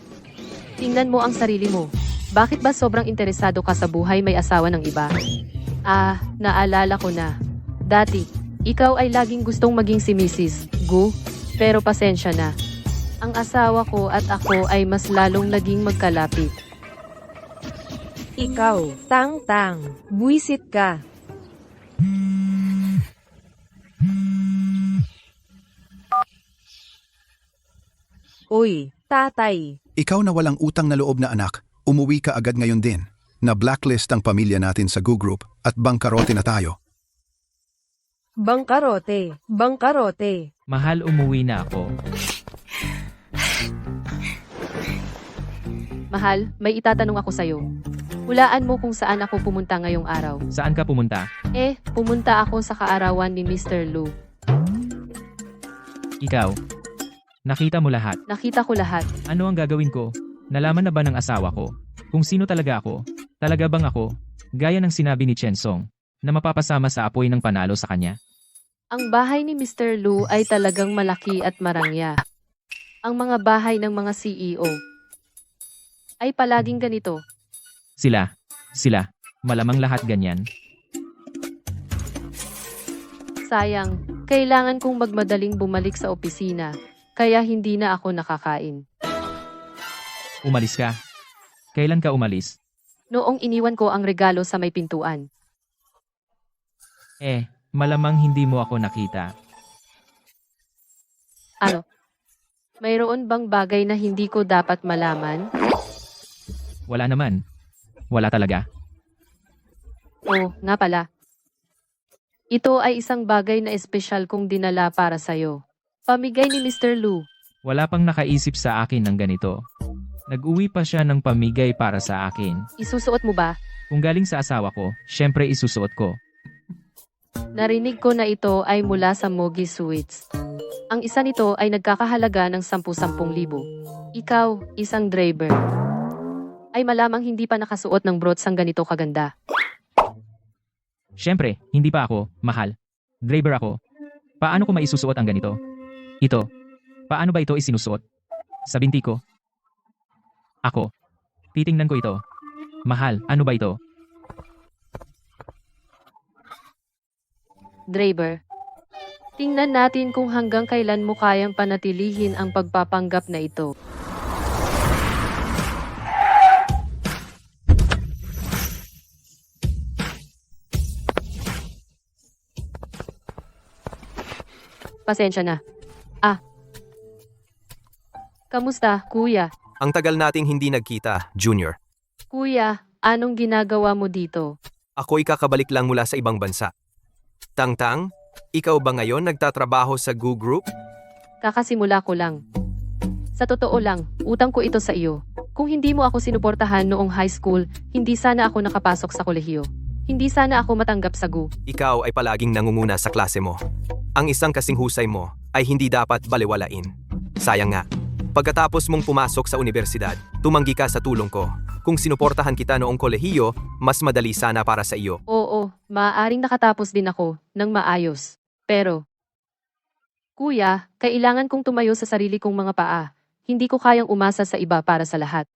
Tingnan mo ang sarili mo. Bakit ba sobrang interesado ka sa buhay may asawa ng iba? Ah, naalala ko na. Dati, ikaw ay laging gustong maging si Mrs. Gu, pero pasensya na. Ang asawa ko at ako ay mas lalong naging magkalapit. Ikaw, Tang-Tang, buwisit ka. Uy, tatay. Ikaw na walang utang na loob na anak, umuwi ka agad ngayon din. Na blacklist ang pamilya natin sa Go Group at bangkarote na tayo. Bangkarote, bangkarote. Mahal, umuwi na ako. Mahal, may itatanong ako sa'yo. Hulaan mo kung saan ako pumunta ngayong araw. Saan ka pumunta? Pumunta ako sa kaarawan ni Mr. Lu. Ikaw. Nakita mo lahat. Nakita ko lahat. Ano ang gagawin ko? Nalaman na ba ng asawa ko? Kung sino talaga ako? Talaga bang ako? Gaya ng sinabi ni Chen Song, na mapapasama sa apoy ng panalo sa kanya? Ang bahay ni Mr. Lu ay talagang malaki at marangya. Ang mga bahay ng mga CEO ay palaging ganito. Sila. Malamang lahat ganyan. Sayang, kailangan kong magmadaling bumalik sa opisina, kaya hindi na ako nakakain. Umalis ka. Kailan ka umalis? Noong iniwan ko ang regalo sa may pintuan. Malamang hindi mo ako nakita. Ano? Mayroon bang bagay na hindi ko dapat malaman? Wala naman. Wala talaga. Oo, nga pala. Ito ay isang bagay na espesyal kong dinala para sa'yo. Pamigay ni Mr. Lu. Wala pang nakaisip sa akin ng ganito. Nag-uwi pa siya ng pamigay para sa akin. Isusuot mo ba? Kung galing sa asawa ko, syempre isusuot ko. Narinig ko na ito ay mula sa Mogi Sweets. Ang isa nito ay nagkakahalaga ng 10,000. Ikaw, isang driver, ay malamang hindi pa nakasuot ng brots ang ganito kaganda. Syempre, hindi pa ako, mahal. Driver ako. Paano ko maisusuot ang ganito? Ito. Paano ba ito isinusuot? Sa binti ko? Ako. Titingnan ko ito. Mahal, ano ba ito? Driver, tingnan natin kung hanggang kailan mo kayang panatilihin ang pagpapanggap na ito. Pasensya na. Kamusta, kuya? Ang tagal nating hindi nagkita, Junior. Kuya, anong ginagawa mo dito? Ako'y kakabalik lang mula sa ibang bansa. Tang-Tang, ikaw ba ngayon nagtatrabaho sa Go Group? Kakasimula ko lang. Sa totoo lang, utang ko ito sa iyo. Kung hindi mo ako sinuportahan noong high school, hindi sana ako nakapasok sa kolehiyo. Hindi sana ako matanggap sa GU. Ikaw ay palaging nangunguna sa klase mo. Ang isang kasing husay mo ay hindi dapat balewalain. Sayang nga. Pagkatapos mong pumasok sa universidad, tumanggi ka sa tulong ko. Kung sinuportahan kita noong kolehiyo, mas madali sana para sa iyo. Oo, maaaring nakatapos din ako ng maayos. Pero, kuya, kailangan kong tumayo sa sarili kong mga paa. Hindi ko kayang umasa sa iba para sa lahat.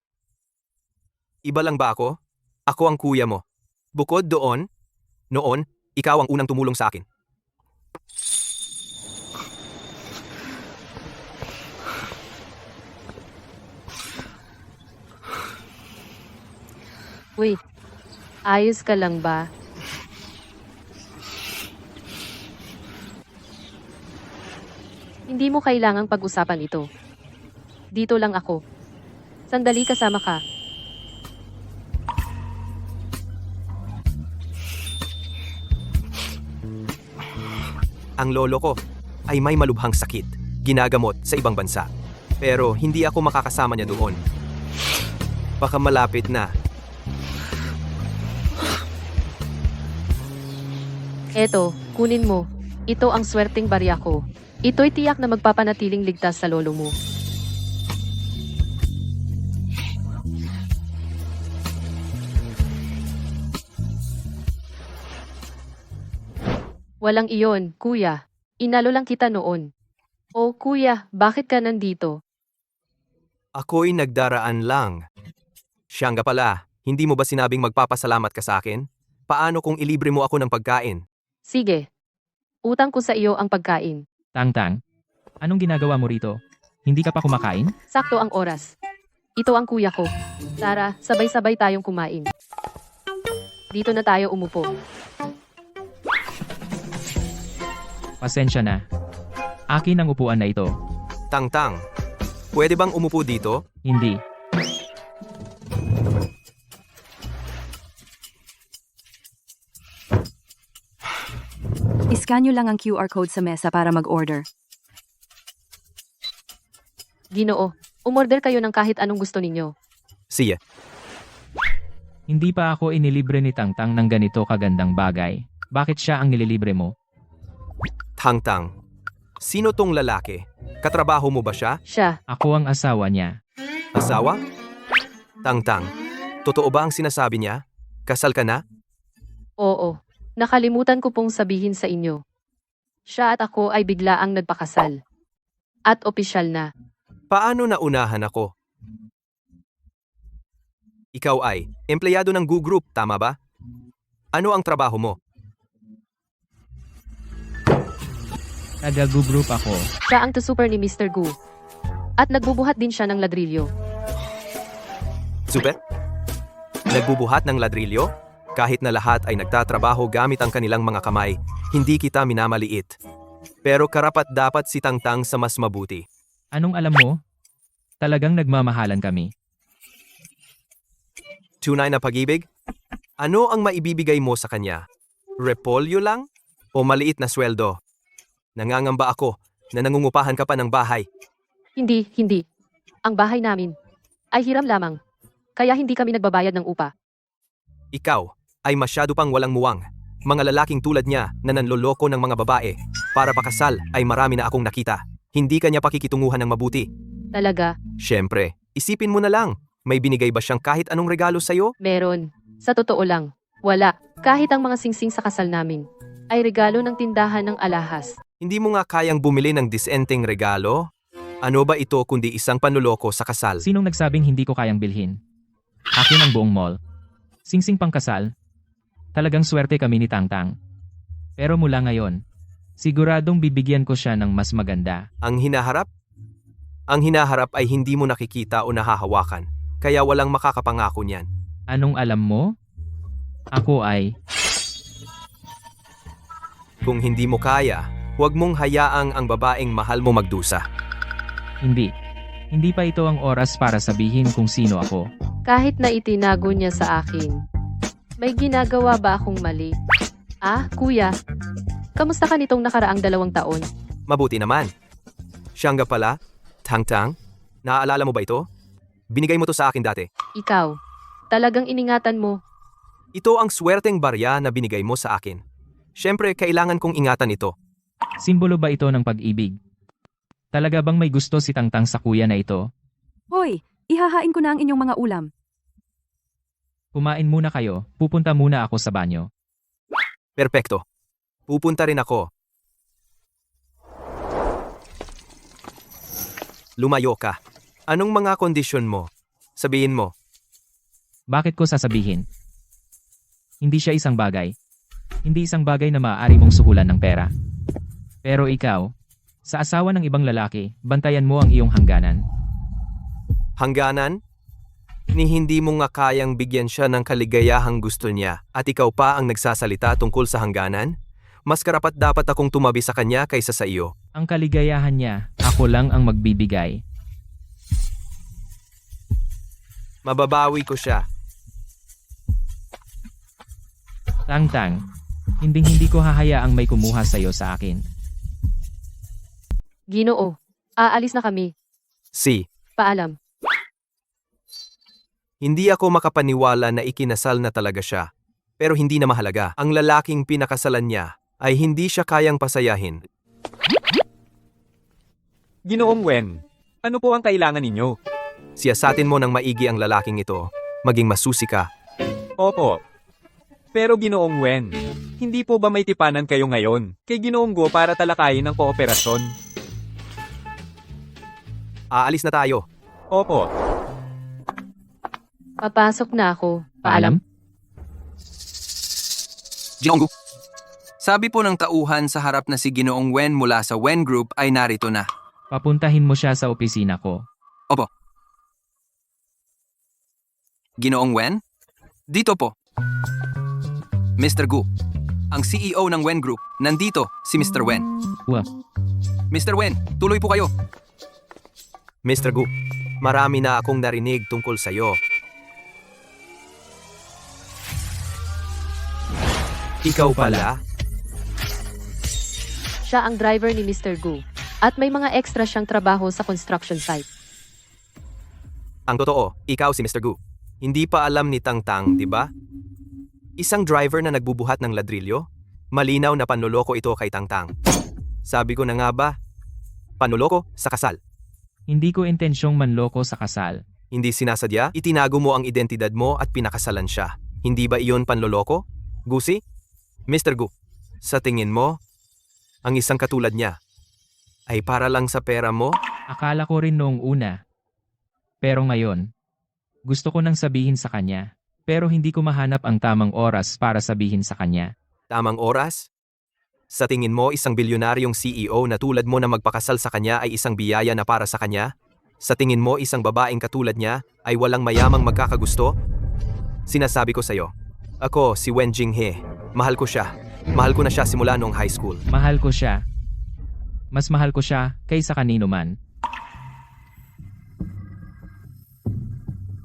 Iba lang ba ako? Ako ang kuya mo. Bukod doon, noon, ikaw ang unang tumulong sa akin. Wait, ayos ka lang ba? Hindi mo kailangang pag-usapan ito. Dito lang ako. Sandali, kasama ka. Ang lolo ko ay may malubhang sakit, ginagamot sa ibang bansa. Pero hindi ako makakasama niya doon. Baka malapit na. Eto, kunin mo. Ito ang swerteng barya ko. Ito'y tiyak na magpapanatiling ligtas sa lolo mo. Walang iyon, kuya. Inalo lang kita noon. Oh, kuya, bakit ka nandito? Ako'y nagdaraan lang. Siya nga pala, hindi mo ba sinabing magpapasalamat ka sa akin? Paano kung ilibre mo ako ng pagkain? Sige. Utang ko sa iyo ang pagkain. Tang-tang, anong ginagawa mo rito? Hindi ka pa kumakain? Sakto ang oras. Ito ang kuya ko. Tara, sabay-sabay tayong kumain. Dito na tayo umupo. Pasensya na. Akin ang upuan na ito. Tang-tang, pwede bang umupo dito? Hindi. Iskanyo lang ang QR code sa mesa para mag-order. Ginoo, umorder kayo ng kahit anong gusto ninyo. Siya. Hindi pa ako inilibre ni Tang-tang ng ganito kagandang bagay. Bakit siya ang nililibre mo? Tang-tang, sino tong lalaki? Katrabaho mo ba siya? Siya. Ako ang asawa niya. Asawa? Tang-tang, totoo ba ang sinasabi niya? Kasal ka na? Oo. Nakalimutan ko pong sabihin sa inyo. Siya at ako ay biglaang nagpakasal. At opisyal na. Paano naunahan ako? Ikaw ay empleyado ng Gu Group, tama ba? Ano ang trabaho mo? Taga-group ako. Siya ang super ni Mr. Gu. At nagbubuhat din siya ng ladrilyo. Super? Nagbubuhat ng ladrilyo? Kahit na lahat ay nagtatrabaho gamit ang kanilang mga kamay, hindi kita minamaliit. Pero karapat dapat si Tang-tang sa mas mabuti. Anong alam mo? Talagang nagmamahalan kami. Tunay na pag-ibig? Ano ang maibibigay mo sa kanya? Repolyo lang? O maliit na sweldo? Nangangamba ako na nangungupahan ka pa ng bahay. Hindi. Ang bahay namin ay hiram lamang. Kaya hindi kami nagbabayad ng upa. Ikaw ay masyado pang walang muwang. Mga lalaking tulad niya na nanloloko ng mga babae. Para pakasal ay marami na akong nakita. Hindi kanya pakikitunguhan ng mabuti. Talaga? Siyempre, isipin mo na lang. May binigay ba siyang kahit anong regalo sa'yo? Meron. Sa totoo lang, wala. Kahit ang mga singsing sa kasal namin ay regalo ng tindahan ng alahas. Hindi mo nga kayang bumili ng disenteng regalo? Ano ba ito kundi isang panloloko sa kasal? Sinong nagsabing hindi ko kayang bilhin? Akin ang buong mall. Singsing pangkasal. Talagang swerte kami ni Tang-tang. Pero mula ngayon, siguradong bibigyan ko siya ng mas maganda. Ang hinaharap? Ang hinaharap ay hindi mo nakikita o nahahawakan. Kaya walang makakapangako niyan. Anong alam mo? Ako ay... Kung hindi mo kaya, huwag mong hayaang ang babaeng mahal mo magdusa. Hindi. Hindi pa ito ang oras para sabihin kung sino ako. Kahit na itinago niya sa akin. May ginagawa ba akong mali? Ah, kuya. Kamusta ka nitong nakaraang 2 taon? Mabuti naman. Siya nga pala, Tang-tang, naaalala mo ba ito? Binigay mo to sa akin dati. Ikaw. Talagang iningatan mo. Ito ang swerteng barya na binigay mo sa akin. Siyempre, kailangan kong ingatan ito. Simbolo ba ito ng pag-ibig? Talaga bang may gusto si Tang-tang sa kuya na ito? Hoy, ihahain ko na ang inyong mga ulam. Kumain muna kayo, pupunta muna ako sa banyo. Perpekto. Pupunta rin ako. Lumayo ka. Anong mga kondisyon mo? Sabihin mo. Bakit ko sasabihin? Hindi siya isang bagay. Hindi isang bagay na maaari mong suhulan ng pera. Pero ikaw, sa asawa ng ibang lalaki, bantayan mo ang iyong hangganan. Hangganan? Ni hindi mo nga kayang bigyan siya ng kaligayahang gusto niya at ikaw pa ang nagsasalita tungkol sa hangganan? Mas karapat dapat akong tumabi sa kanya kaysa sa iyo. Ang kaligayahan niya, ako lang ang magbibigay. Mababawi ko siya. Tang-tang, hindi ko hahayaang may kumuha sa'yo sa akin. Ginoo. Aalis na kami. Si. Paalam. Hindi ako makapaniwala na ikinasal na talaga siya. Pero hindi na mahalaga. Ang lalaking pinakasalan niya ay hindi siya kayang pasayahin. Ginoong Wen, ano po ang kailangan ninyo? Siyasatin mo ng maigi ang lalaking ito. Maging masusi ka. Opo. Pero Ginoong Wen, Hindi po ba may tipanan kayo ngayon kay Ginoong Go para talakayin ang kooperasyon? Aalis na tayo. Opo. Papasok na ako. Paalam? Ginoong Gu. Sabi po ng tauhan sa harap na si Ginoong Wen mula sa Wen Group ay narito na. Papuntahin mo siya sa opisina ko. Opo. Ginoong Wen? Dito po. Mr. Gu. Ang CEO ng Wen Group. Nandito si Mr. Wen. Wow. Mr. Wen, tuloy po kayo. Mr. Gu, marami na akong narinig tungkol sa'yo. Ikaw pala? Siya ang driver ni Mr. Gu. At may mga extra siyang trabaho sa construction site. Ang totoo, ikaw si Mr. Gu. Hindi pa alam ni Tang Tang, di ba? Isang driver na nagbubuhat ng ladrilyo? Malinaw na panloloko ito kay Tang Tang. Sabi ko na nga ba? Panloloko sa kasal. Hindi ko intensyong manloko sa kasal. Hindi sinasadya, itinago mo ang identidad mo at pinakasalan siya. Hindi ba iyon panloloko? Gusi? Mr. Gu, sa tingin mo, ang isang katulad niya ay para lang sa pera mo? Akala ko rin noong una. Pero ngayon, gusto ko nang sabihin sa kanya. Pero hindi ko mahanap ang tamang oras para sabihin sa kanya. Tamang oras? Sa tingin mo, isang bilyonaryong CEO na tulad mo na magpakasal sa kanya ay isang biyaya na para sa kanya? Sa tingin mo, isang babaeng katulad niya ay walang mayamang magkakagusto? Sinasabi ko sa'yo, ako si Wen Jinghe. Mahal ko siya. Mahal ko na siya simula noong high school. Mahal ko siya. Mas mahal ko siya kaysa kanino man.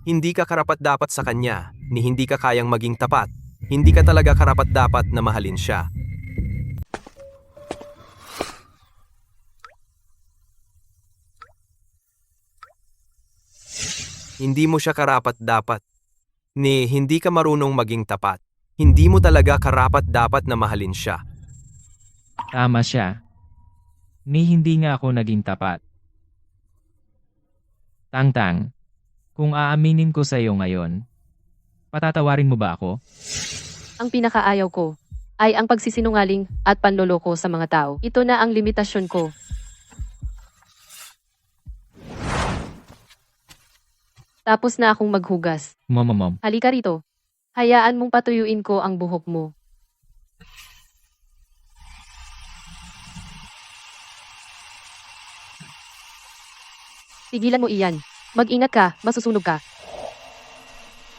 Hindi ka karapat-dapat sa kanya, ni hindi ka kayang maging tapat. Hindi ka talaga karapat-dapat na mahalin siya. Hindi mo siya karapat-dapat. Ni hindi ka marunong maging tapat. Hindi mo talaga karapat-dapat na mahalin siya. Tama siya. Ni hindi nga ako naging tapat. Tang Tang, kung aaminin ko sa iyo ngayon, patatawarin mo ba ako? Ang pinakaayaw ko ay ang pagsisinungaling at panloloko sa mga tao. Ito na ang limitasyon ko. Tapos na akong maghugas. Momomom. Halika rito. Hayaan mong patuyuin ko ang buhok mo. Tigilan mo iyan. Mag-ingat ka, masusunog ka.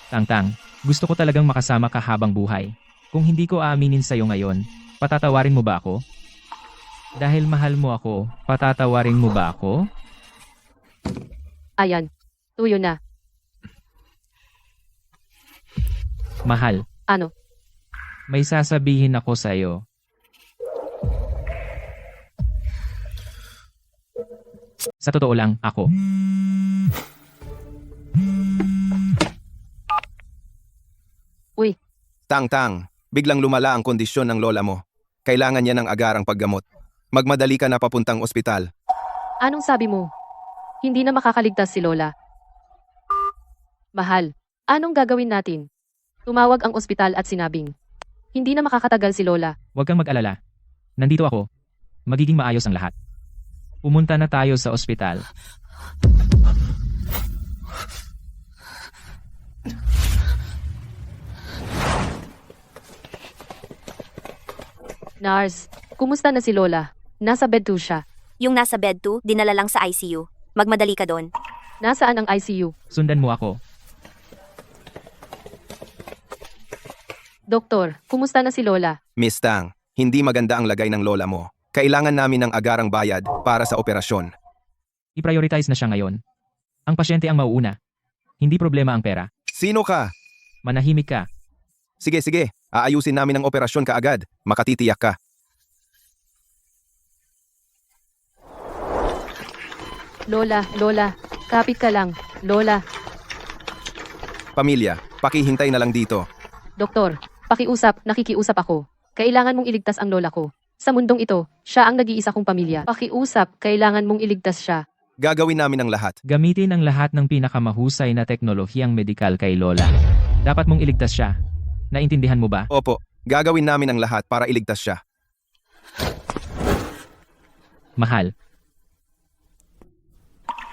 Tang Tang, gusto ko talagang makasama ka habang buhay. Kung hindi ko aaminin sa iyo ngayon, patatawarin mo ba ako? Dahil mahal mo ako, patatawarin mo ba ako? Ayan. Tuyo na. Mahal, Ano? may sasabihin ako sa iyo. Sa totoo lang, ako. Uy, Tang Tang, biglang lumala ang kondisyon ng lola mo. Kailangan niya ng agarang paggamot. Magmadali ka na papuntang ospital. anong sabi mo? Hindi na makakaligtas si Lola. Mahal, anong gagawin natin? Tumawag ang ospital at sinabing, hindi na makakatagal si Lola. Huwag kang mag-alala. Nandito ako. Magiging maayos ang lahat. Pumunta na tayo sa ospital. Nars, kumusta na si Lola? Nasa bed 2 siya. Yung nasa bed 2, dinala lang sa ICU. Magmadali ka doon. Nasaan ang ICU? Sundan mo ako. Doktor, kumusta na si Lola? Miss Tang, hindi maganda ang lagay ng lola mo. Kailangan namin ng agarang bayad para sa operasyon. I-prioritize na siya ngayon. Ang pasyente ang mauuna. Hindi problema ang pera. Sino ka? Manahimik ka. Sige, sige. Aayusin namin ang operasyon kaagad. Makatitiyak ka. Lola, kapit ka lang. Lola, Pamilya, pakihintay na lang dito. doktor, nakikiusap ako. Kailangan mong iligtas ang lola ko. Sa mundong ito, siya ang nag-iisa kong pamilya. Pakiusap, kailangan mong iligtas siya. Gagawin namin ang lahat. Gamitin ang lahat ng pinakamahusay na teknolohiyang medikal kay Lola. Dapat mong iligtas siya. Naintindihan mo ba? Opo, Gagawin namin ang lahat para iligtas siya. Mahal,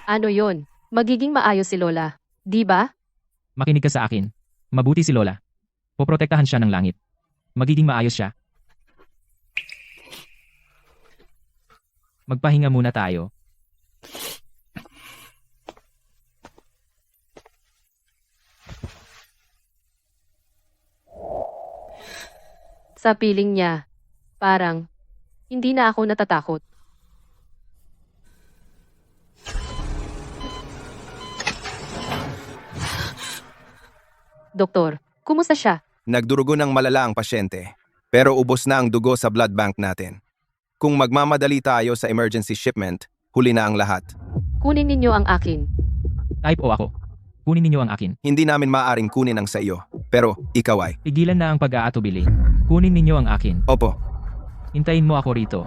Ano yon? Magiging maayos si Lola. Di ba? makinig ka sa akin. Mabuti si Lola. Poprotektahan siya ng langit. Magiging maayos siya. Magpahinga muna tayo. Sa piling niya, parang, hindi na ako natatakot. Doktor, kumusta siya? Nagdurugo ng malala ang pasyente, pero ubos na ang dugo sa blood bank natin. Kung magmamadali tayo sa emergency shipment, huli na ang lahat. Kunin ninyo ang akin. Type O ako. Kunin ninyo ang akin. Hindi namin maaaring kunin ang sa iyo, pero ikaw ay. Pigilan na ang pag-aatubili. Kunin ninyo ang akin. Opo, Hintayin mo ako rito.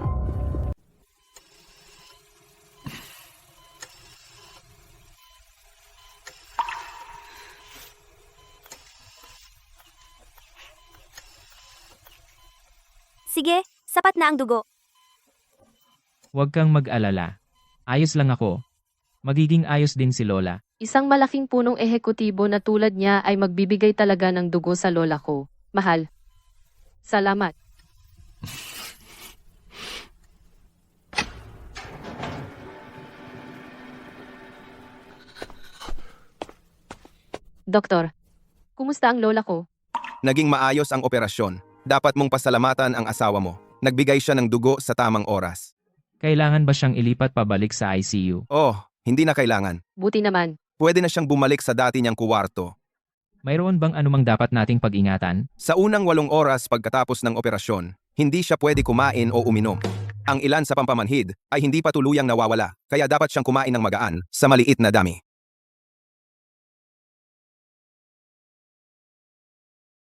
Sige, sapat na ang dugo. Huwag kang mag-alala. Ayos lang ako. Magiging ayos din si Lola. Isang malaking punong ehekutibo na tulad niya ay magbibigay talaga ng dugo sa lola ko. Mahal. Salamat. Doktor, kumusta ang lola ko? naging maayos ang operasyon. Dapat mong pasalamatan ang asawa mo. Nagbigay siya ng dugo sa tamang oras. Kailangan ba siyang ilipat pabalik sa ICU? Oh, hindi na kailangan. Buti naman. Pwede na siyang bumalik sa dati niyang kuwarto. Mayroon bang anumang dapat nating pag-ingatan? Sa unang 8 oras pagkatapos ng operasyon, hindi siya pwede kumain o uminom. Ang ilan sa pampamanhid ay hindi pa tuluyang nawawala, kaya dapat siyang kumain ng magaan sa maliit na dami.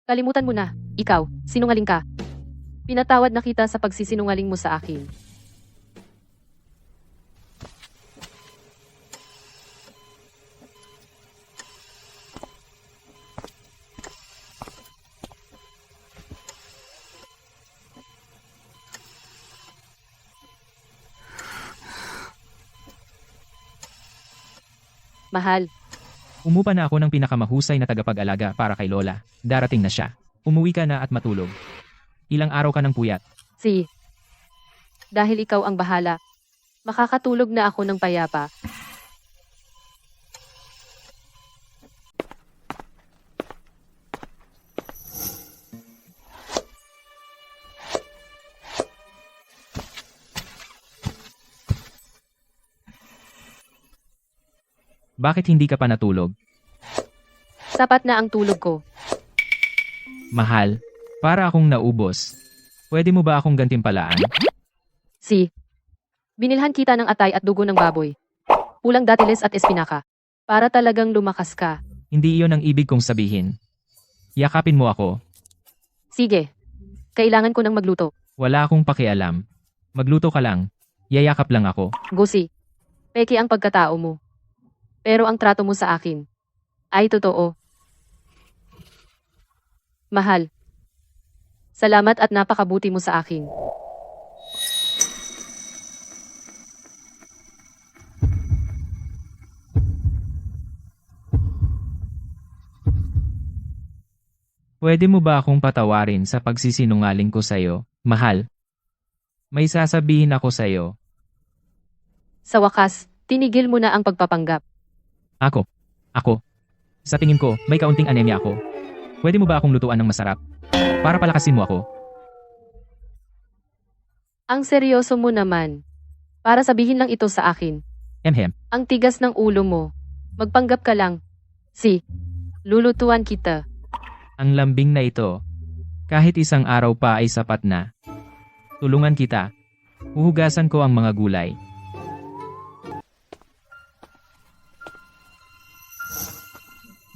Kalimutan mo na. Ikaw, sinungaling ka. Pinatawad na kita sa pagsisinungaling mo sa akin. Mahal, Umupa na ako ng pinakamahusay na tagapag-alaga para kay Lola. Darating na siya. Umuwi ka na at matulog. Ilang araw ka ng puyat. dahil ikaw ang bahala, makakatulog na ako ng payapa. Bakit hindi ka pa natulog? Sapat na ang tulog ko. Mahal, para akong naubos. Pwede mo ba akong gantimpalaan? Binilhan kita ng atay at dugo ng baboy. Pulang datiles at espinaka. Para talagang lumakas ka. Hindi iyon ang ibig kong sabihin. Yakapin mo ako. Sige. Kailangan ko ng magluto. Wala akong pakialam. Magluto ka lang. Yayakap lang ako. Gusi. Peke ang pagkatao mo. Pero ang trato mo sa akin ay totoo. Mahal. Salamat at napakabuti mo sa akin. Pwede mo ba akong patawarin sa pagsisinungaling ko sa'yo, mahal? May sasabihin ako sa'yo. Sa wakas, tinigil mo na ang pagpapanggap. Ako. Sa tingin ko, may kaunting anemia ako. Pwede mo ba akong lutuan ng masarap? Para palakasin mo ako. Ang seryoso mo naman. Para sabihin lang ito sa akin. Emhem. Ang tigas ng ulo mo. Magpanggap ka lang. Lulutuan kita. Ang lambing na ito. Kahit isang araw pa ay sapat na. Tulungan kita. Huhugasan ko ang mga gulay.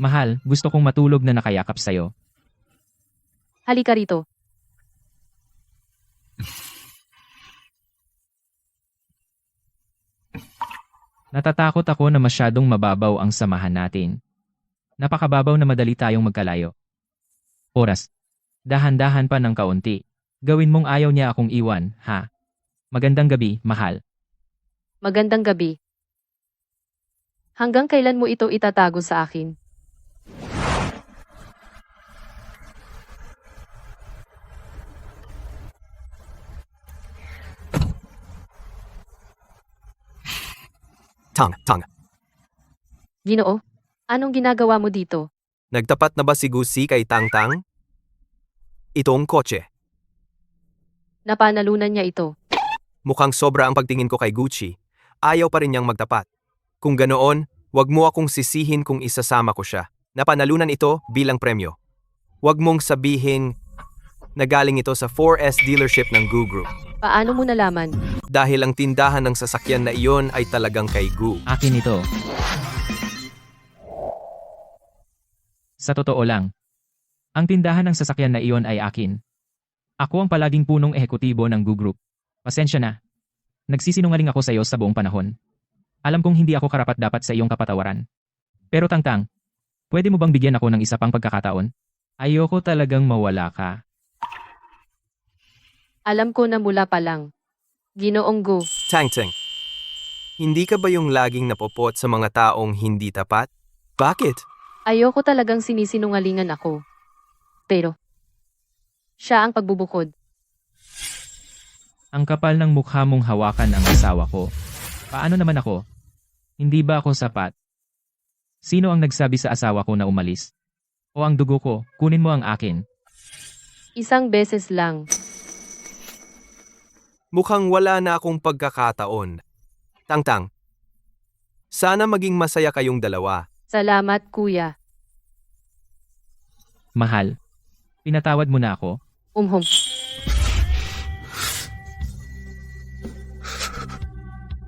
Mahal, gusto kong matulog na nakayakap sa'yo. Halika rito. Natatakot ako na masyadong mababaw ang samahan natin. Napakababaw na madali tayong magkalayo. Oras. Dahan-dahan pa ng kaunti. Gawin mong ayaw niya akong iwan, ha? Magandang gabi, mahal. Magandang gabi. Hanggang kailan mo ito itatago sa akin? Tang. Ginoo, anong ginagawa mo dito? Nagtapat na ba si Gusi kay Tang? Itong kotse. Napanalunan niya ito. Mukhang sobra ang pagtingin ko kay Gucci. Ayaw pa rin niyang magtapat. Kung ganoon, wag mo akong sisihin kung isasama ko siya. Napanalunan ito bilang premyo. Wag mong sabihin na galing ito sa 4S dealership ng Gu Group. Paano mo nalaman? Dahil ang tindahan ng sasakyan na iyon ay talagang kay Gu. Akin ito. Sa totoo lang, ang tindahan ng sasakyan na iyon ay akin. Ako ang palaging punong ehekutibo ng Gu Group. Pasensya na. Nagsisinungaling ako sa iyo sa buong panahon. Alam kong hindi ako karapat-dapat sa iyong kapatawaran. Pero Tang, pwede mo bang bigyan ako ng isa pang pagkakataon? Ayoko talagang mawala ka. Alam ko na mula pa lang. Ginoong Gu, Tang, hindi ka ba yung laging napopot sa mga taong hindi tapat? Bakit? ayoko talagang sinisinungalingan ako. Pero, siya ang pagbubukod. Ang kapal ng mukha mong hawakan ang asawa ko. Paano naman ako? Hindi ba ako sapat? Sino ang nagsabi sa asawa ko na umalis? O ang dugo ko, kunin mo ang akin. Isang beses lang. Mukhang wala na akong pagkakataon. Tang, sana maging masaya kayong dalawa. Salamat, kuya. Mahal, pinatawad mo na ako? Umhum.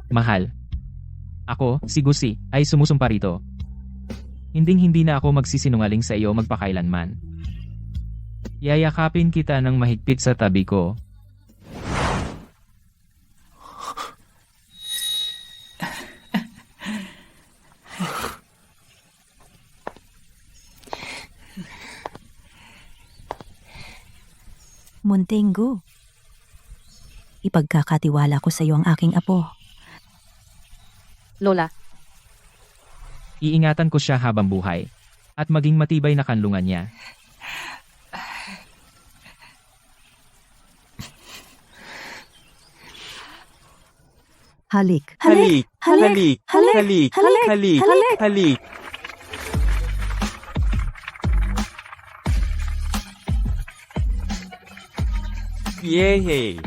Mahal. Ako, si Gusi, ay sumusumpa rito. Hinding-hindi na ako magsisinungaling sa iyo magpakailanman. Yayakapin kita ng mahigpit sa tabi ko. Munting Gu, ipagkakatiwala ko sa iyo ang aking apo. Lola, Iingatan ko siya habang buhay. At maging matibay na kanlungan niya. Halik. Halik! Halik! Halik! Halik! Halik! Yay!